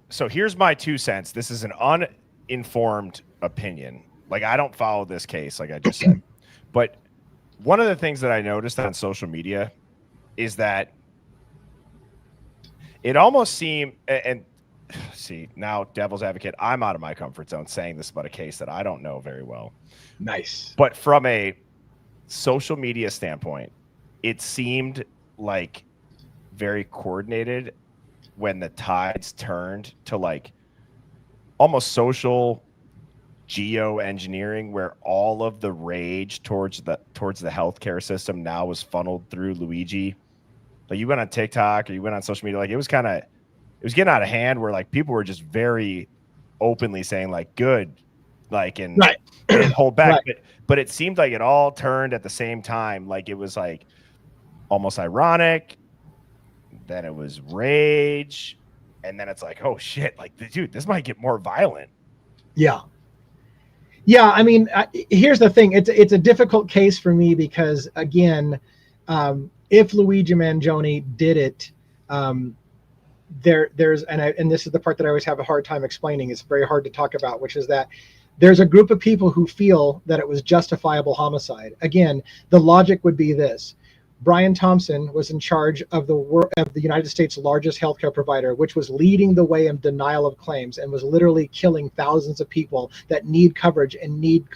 so here's my 2 cents. This is an uninformed opinion. Like, I don't follow this case, like I just said. But one of the things that I noticed on social media is that it almost seemed, and see, now devil's advocate, I'm out of my comfort zone saying this about a case that I don't know very well. Nice. But from a social media standpoint, it seemed like very coordinated when the tides turned to like almost social geoengineering, where all of the rage towards the healthcare system now was funneled through Luigi. Like, you went on TikTok or you went on social media, like it was getting out of hand, where like people were just very openly saying like good, like, and right. They didn't hold back. Right. But it seemed like it all turned at the same time. Like, it was like almost ironic, then it was rage, and then it's like, oh shit, like, dude, this might get more violent. Yeah. I mean, here's the thing. It's a difficult case for me because, again, if Luigi Mangione did it, there's and this is the part that I always have a hard time explaining. It's very hard to talk about, which is that there's a group of people who feel that it was justifiable homicide. Again, the logic would be this. Brian Thompson was in charge of the United States' largest healthcare provider, which was leading the way in denial of claims and was literally killing thousands of people that need coverage and need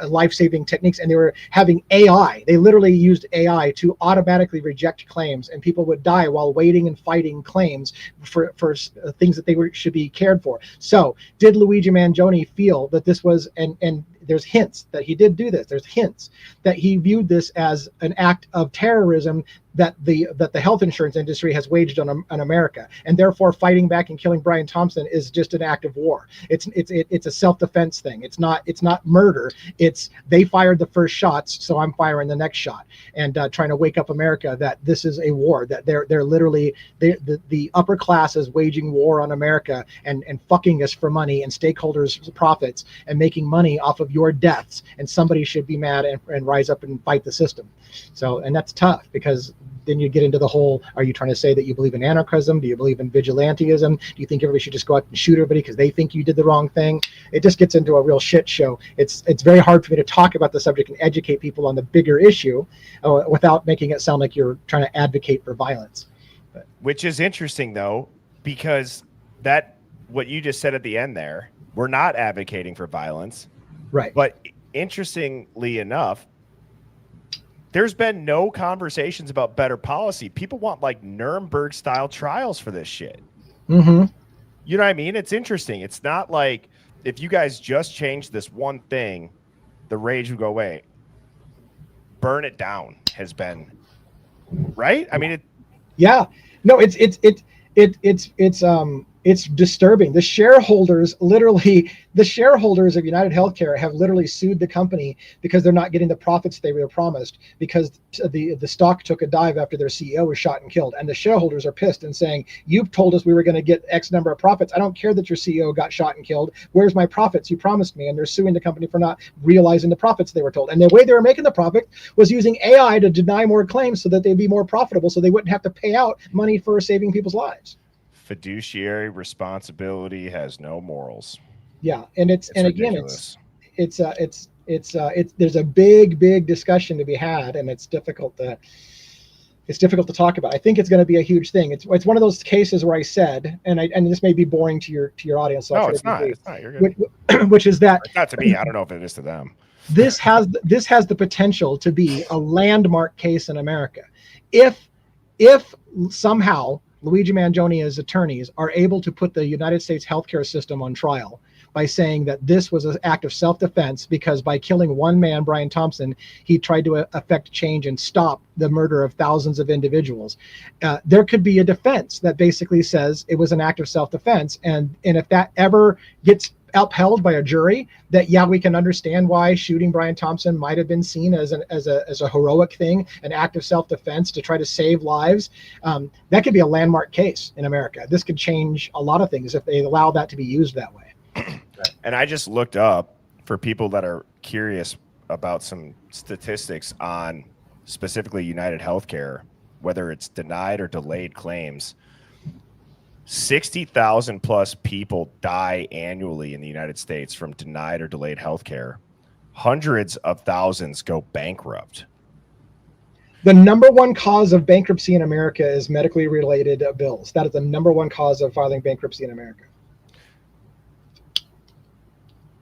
life-saving techniques. And they were having AI. They literally used AI to automatically reject claims, and people would die while waiting and fighting claims for things that they should be cared for. So did Luigi Mangione feel that this was, and there's hints that he did do this. There's hints that he viewed this as an act of terrorism that the health insurance industry has waged on America, and therefore fighting back and killing Brian Thompson is just an act of war. It's a self-defense thing. It's not murder. It's they fired the first shots, so I'm firing the next shot, and trying to wake up America that this is a war, that they're literally the upper class is waging war on America and fucking us for money and stakeholders' profits and making money off of your deaths, and somebody should be mad and rise up and fight the system. So, and that's tough, because then you get into the whole, are you trying to say that you believe in anarchism? Do you believe in vigilantism? Do you think everybody should just go out and shoot everybody because they think you did the wrong thing? It just gets into a real shit show. It's very hard for me to talk about the subject and educate people on the bigger issue without making it sound like you're trying to advocate for violence. But. Which is interesting, though, because what you just said at the end there, we're not advocating for violence. Right. But interestingly enough, there's been no conversations about better policy. People want like Nuremberg style trials for this shit. Mm-hmm. You know what I mean? It's interesting. It's not like if you guys just changed this one thing, the rage would go away. burn it down has been right. I mean, Yeah, no, it's disturbing. The shareholders of United Healthcare have literally sued the company because they're not getting the profits they were promised, because the stock took a dive after their CEO was shot and killed, and the shareholders are pissed and saying, "You've told us we were going to get X number of profits. I don't care that your CEO got shot and killed. Where's my profits? You promised me." And they're suing the company for not realizing the profits they were told. And the way they were making the profit was using AI to deny more claims so that they'd be more profitable, so they wouldn't have to pay out money for saving people's lives. fiduciary responsibility has no morals. Yeah, and it's ridiculous. it's there's a big discussion to be had, and it's difficult to talk about. I think it's going to be a huge thing. It's one of those cases where I said, and this may be boring to your audience. So No, it's not. It's not. You're good. Which is that It's not to me. I don't know if it is to them. this has the potential to be a landmark case in America. If somehow Luigi Mangioni's attorneys are able to put the United States healthcare system on trial by saying that this was an act of self-defense, because by killing one man, Brian Thompson, he tried to affect change and stop the murder of thousands of individuals. There could be a defense that basically says it was an act of self-defense, and if that ever gets upheld by a jury, that we can understand why shooting Brian Thompson might have been seen as a heroic thing, an act of self-defense to try to save lives. That could be a landmark case in America. This could change a lot of things if they allow that to be used that way. And I just looked up, for people that are curious about some statistics on specifically United Healthcare, whether it's denied or delayed claims. 60,000 plus people die annually in the United States from denied or delayed healthcare. Hundreds of thousands go bankrupt. The number one cause of bankruptcy in America is medically related bills. That is the number one cause of filing bankruptcy in America.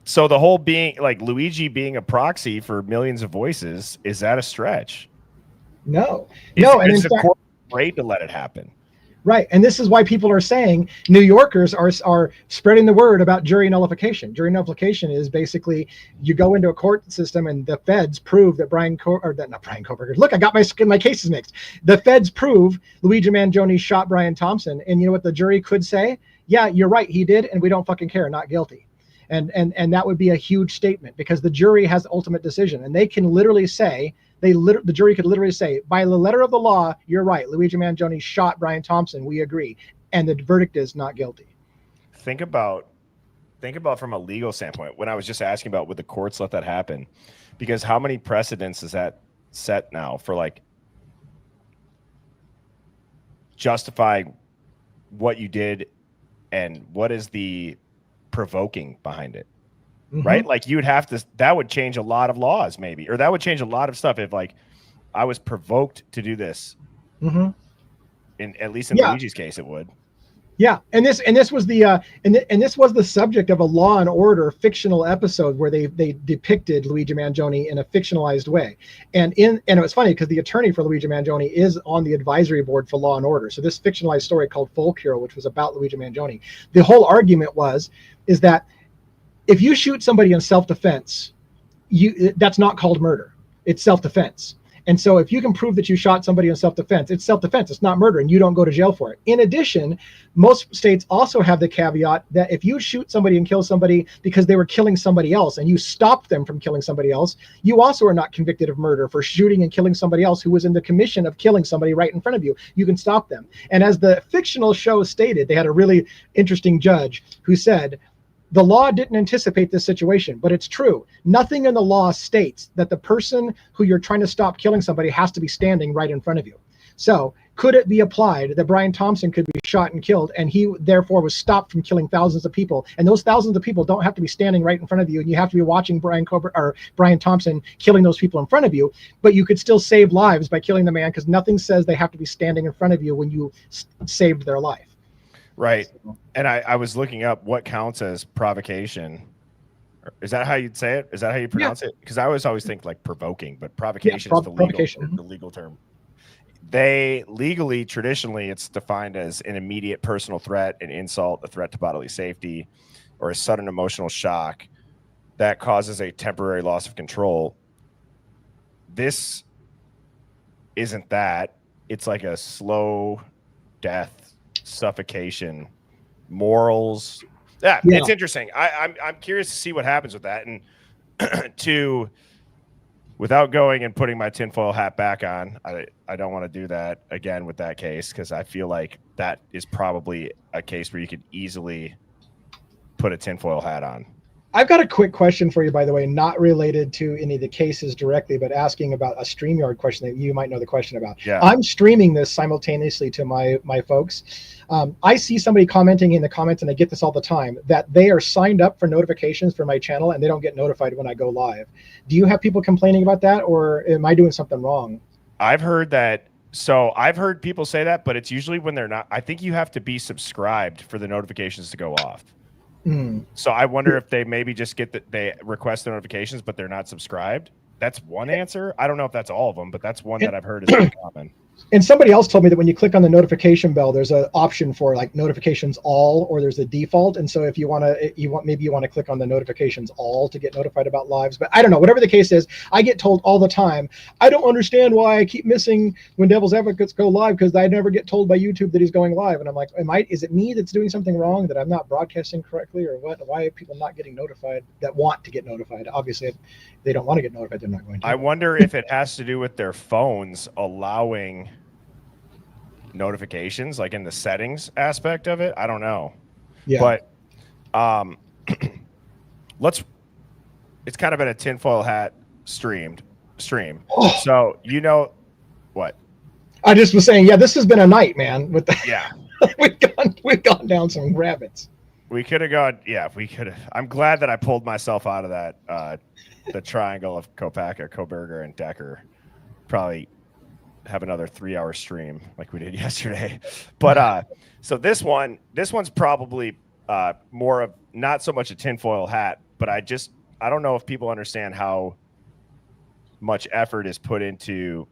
So the whole being like Luigi being a proxy for millions of voices, is that a stretch? No. And is the court afraid to let it happen? Right. And this is why people are saying New Yorkers are spreading the word about jury nullification. Jury nullification is basically you go into a court system and the feds prove that not Brian Koberger. Look, I got my cases mixed. The feds prove Luigi Mangioni shot Brian Thompson. And you know what the jury could say? Yeah, you're right. He did. And we don't fucking care. Not guilty. And that would be a huge statement, because the jury has the ultimate decision, and they can literally say, the jury could literally say, by the letter of the law, you're right. Luigi Mangioni shot Brian Thompson. We agree. And the verdict is not guilty. Think about from a legal standpoint, when I was just asking about would the courts let that happen, because how many precedents is that set now for like justifying what you did and what is the provoking behind it? Right? Like you would have to, that would change a lot of laws maybe, or that would change a lot of stuff if like I was provoked to do this. In at least in Luigi's case, it would. Yeah, and this was this was the subject of a Law and Order fictional episode where they depicted Luigi Mangioni in a fictionalized way, and it was funny because the attorney for Luigi Mangioni is on the advisory board for Law and Order. So this fictionalized story called Folk Hero, which was about Luigi Mangioni, the whole argument is that if you shoot somebody in self-defense, that's not called murder. It's self-defense. And so if you can prove that you shot somebody in self-defense, it's self-defense. It's not murder, and you don't go to jail for it. In addition, most states also have the caveat that if you shoot somebody and kill somebody because they were killing somebody else and you stopped them from killing somebody else, you also are not convicted of murder for shooting and killing somebody else who was in the commission of killing somebody right in front of you. You can stop them. And as the fictional show stated, they had a really interesting judge who said, the law didn't anticipate this situation, but it's true. Nothing in the law states that the person who you're trying to stop killing somebody has to be standing right in front of you. So could it be applied that Brian Thompson could be shot and killed, and he therefore was stopped from killing thousands of people? And those thousands of people don't have to be standing right in front of you, and you have to be watching Brian Thompson killing those people in front of you, but you could still save lives by killing the man, because nothing says they have to be standing in front of you when you saved their life. Right. And I was looking up what counts as provocation. Is that how you'd say it? Is that how you pronounce it? Because I always think like provoking, but provocation is the legal term. They legally, traditionally, it's defined as an immediate personal threat, an insult, a threat to bodily safety, or a sudden emotional shock that causes a temporary loss of control. This isn't that. It's like a slow death, suffocation, morals. Yeah, Yeah. it's interesting. I'm curious to see what happens with that. And to without going and putting my tinfoil hat back on, I don't want to do that again with that case, because I feel like that is probably a case where you could easily put a tinfoil hat on. I've got a quick question for you, by the way, not related to any of the cases directly, but asking about a StreamYard question that you might know the question about. Yeah. I'm streaming this simultaneously to my folks. I see somebody commenting in the comments, and I get this all the time, that they are signed up for notifications for my channel and they don't get notified when I go live. Do you have people complaining about that, or am I doing something wrong? I've heard that. So I've heard people say that, but it's usually when they're not. I think you have to be subscribed for the notifications to go off. So I wonder if they maybe just they request the notifications, but they're not subscribed. That's one answer. I don't know if that's all of them, but that's one that I've heard is pretty common. And somebody else told me that when you click on the notification bell, there's an option for like notifications all, or there's a default. And so if you want to, maybe you want to click on the notifications all to get notified about lives. But I don't know, whatever the case is, I get told all the time, I don't understand why I keep missing when Devil's Advocates go live, because I never get told by YouTube that he's going live. And I'm like, is it me that's doing something wrong, that I'm not broadcasting correctly, or what? Why are people not getting notified that want to get notified? Obviously, if they don't want to get notified, they're not going to. I wonder if it has to do with their phones allowing notifications, like in the settings aspect of it. I don't know. Yeah. But it's kind of been a tinfoil hat stream. Oh. So you know what? I just was saying, yeah, this has been a night, man. With the, Yeah. we've gone down some rabbits. We could have gone. Yeah, we could have. I'm glad that I pulled myself out of that. The triangle of Kopaka, Koberger, and Decker. Probably have another 3-hour stream like we did yesterday. But so this one's probably more of not so much a tinfoil hat, but I don't know if people understand how much effort is put into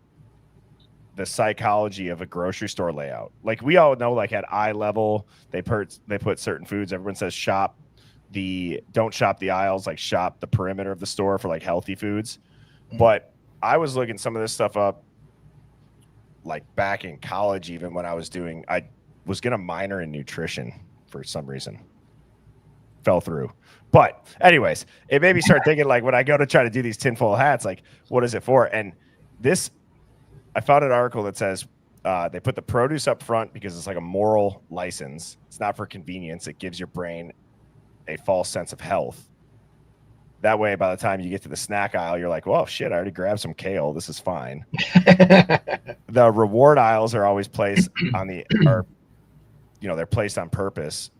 the psychology of a grocery store layout. Like we all know, like at eye level, they put certain foods. Everyone says don't shop the aisles, like shop the perimeter of the store for like healthy foods. But I was looking some of this stuff up like back in college, even when I was going to minor in nutrition for some reason. Fell through. But anyways, it made me start thinking, like when I go to try to do these tinfoil hats, like what is it for? And I found an article that says they put the produce up front because it's like a moral license. It's not for convenience. It gives your brain a false sense of health. That way, by the time you get to the snack aisle, you're like, well, shit, I already grabbed some kale. This is fine. The reward aisles are always placed they're placed on purpose.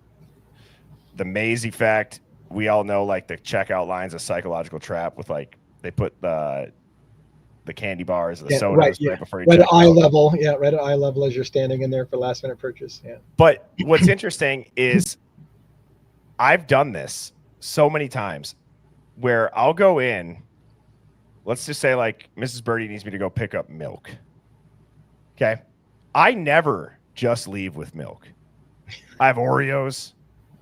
The maze effect, we all know, like the checkout line's a psychological trap with like, they put the candy bars, the sodas right before you right check at eye out. level. Yeah, right at eye level as you're standing in there for last minute purchase. Yeah. But what's interesting is I've done this so many times where I'll go in, let's just say like Mrs. Birdie needs me to go pick up milk. Okay. I never just leave with milk. I have Oreos.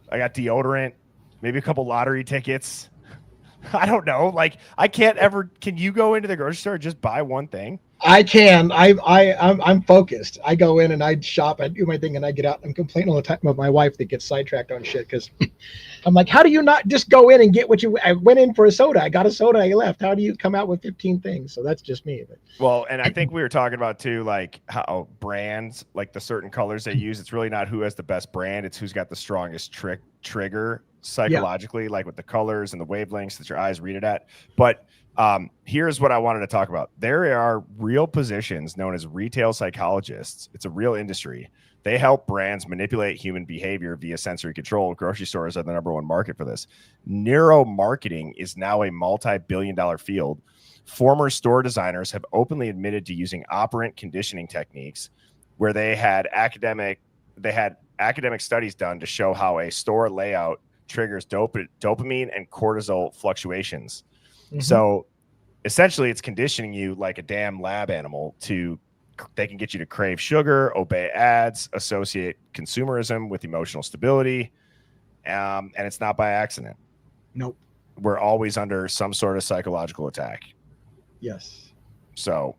I got deodorant, maybe a couple lottery tickets. I don't know. Like can you go into the grocery store and just buy one thing? I can. I'm focused. I go in and I shop. I do my thing and I get out and complain all the time about my wife that gets sidetracked on shit, because I'm like, how do you not just go in and get what I went in for a soda. I got a soda. I left. How do you come out with 15 things? So that's just me. But. Well, and I think we were talking about too, like how brands, like the certain colors they use, it's really not who has the best brand. It's who's got the strongest trigger psychologically, like with the colors and the wavelengths that your eyes read it at. But here's what I wanted to talk about. There are real positions known as retail psychologists. It's a real industry. They help brands manipulate human behavior via sensory control. Grocery stores are the #1 market for this. Neuromarketing is now a multi-billion-dollar field. Former store designers have openly admitted to using operant conditioning techniques, where they had academic studies done to show how a store layout triggers dopamine and cortisol fluctuations. Mm-hmm. So essentially it's conditioning you like a damn lab animal they can get you to crave sugar, obey ads, associate consumerism with emotional stability. And it's not by accident. Nope. We're always under some sort of psychological attack. Yes. So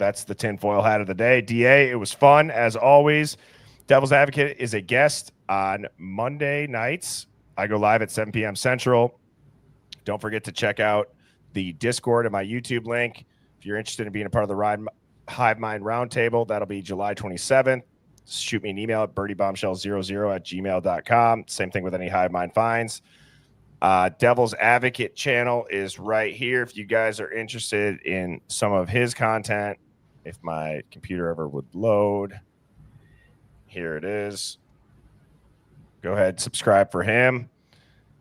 that's the tinfoil hat of the day. DA, it was fun as always. Devil's Advocate is a guest on Monday nights. I go live at 7 p.m. Central. Don't forget to check out the Discord and my YouTube link. If you're interested in being a part of the Hive Mind Roundtable, that'll be July 27th. Shoot me an email at birdiebombshell00@gmail.com. Same thing with any Hive Mind finds. Devil's Advocate channel is right here. If you guys are interested in some of his content, if my computer ever would load, here it is. Go ahead, subscribe for him,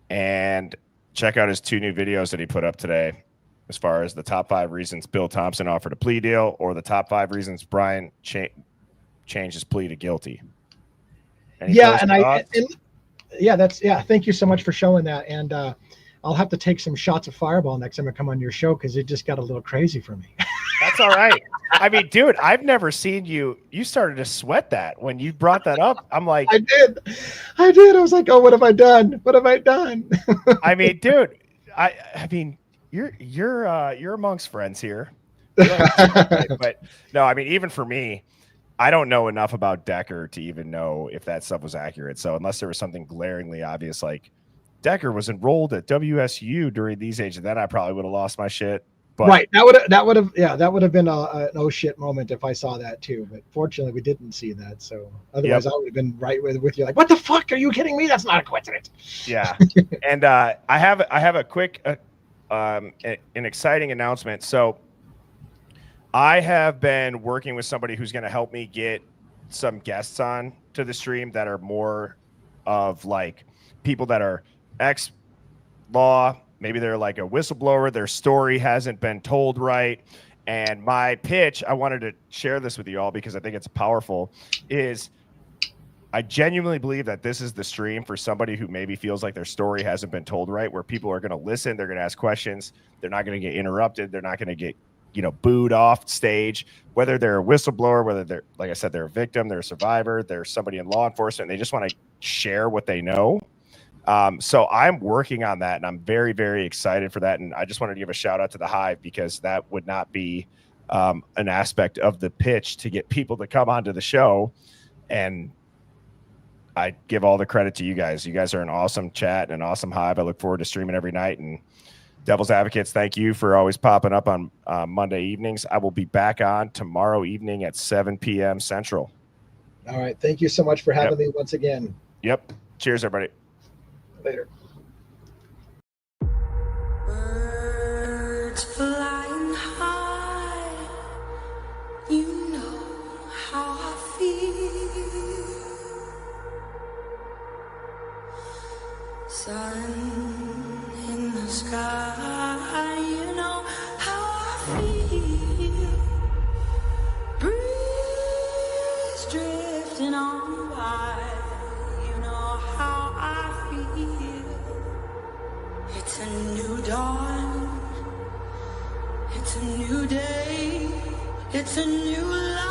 and check out his 2 new videos that he put up today, as far as the top 5 reasons Bill Thompson offered a plea deal, or the top 5 reasons Brian changed his plea to guilty. Any Yeah, thoughts? Thank you so much for showing that. And I'll have to take some shots of Fireball next time I come on your show, because it just got a little crazy for me. That's all right. I mean, dude, I've never seen you. You started to sweat that when you brought that up. I'm like, I did. I was like, oh, what have I done? What have I done? I mean, dude, I mean, you're amongst friends here. But no, I mean, even for me, I don't know enough about Decker to even know if that stuff was accurate. So unless there was something glaringly obvious, like Decker was enrolled at WSU during these ages, then I probably would have lost my shit. But right. That would have been an oh shit moment if I saw that too. But fortunately, we didn't see that. So otherwise, I would have been right with you. Like, what the fuck? Are you kidding me? That's not a coincidence. Yeah. And I have a quick, an exciting announcement. So I have been working with somebody who's going to help me get some guests on to the stream that are more of like people that are ex-law. Maybe they're like a whistleblower. Their story hasn't been told right. And my pitch, I wanted to share this with you all because I think it's powerful, is I genuinely believe that this is the stream for somebody who maybe feels like their story hasn't been told right, where people are going to listen. They're going to ask questions. They're not going to get interrupted. They're not going to get booed off stage, whether they're a whistleblower, whether they're, like I said, they're a victim, they're a survivor, they're somebody in law enforcement, and they just want to share what they know. So I'm working on that, and I'm very, very excited for that. And I just wanted to give a shout out to the Hive, because that would not be an aspect of the pitch to get people to come onto the show. And I give all the credit to you guys. You guys are an awesome chat and an awesome Hive. I look forward to streaming every night. And Devil's Advocates, thank you for always popping up on Monday evenings. I will be back on tomorrow evening at 7 p.m. Central. All right. Thank you so much for having me once again. Yep. Cheers, everybody. Later. Birds flying high, you know how I feel. Sun in the sky, you know how I feel. Breeze drifting on by, you know how I feel. It's a new dawn, it's a new day, it's a new life.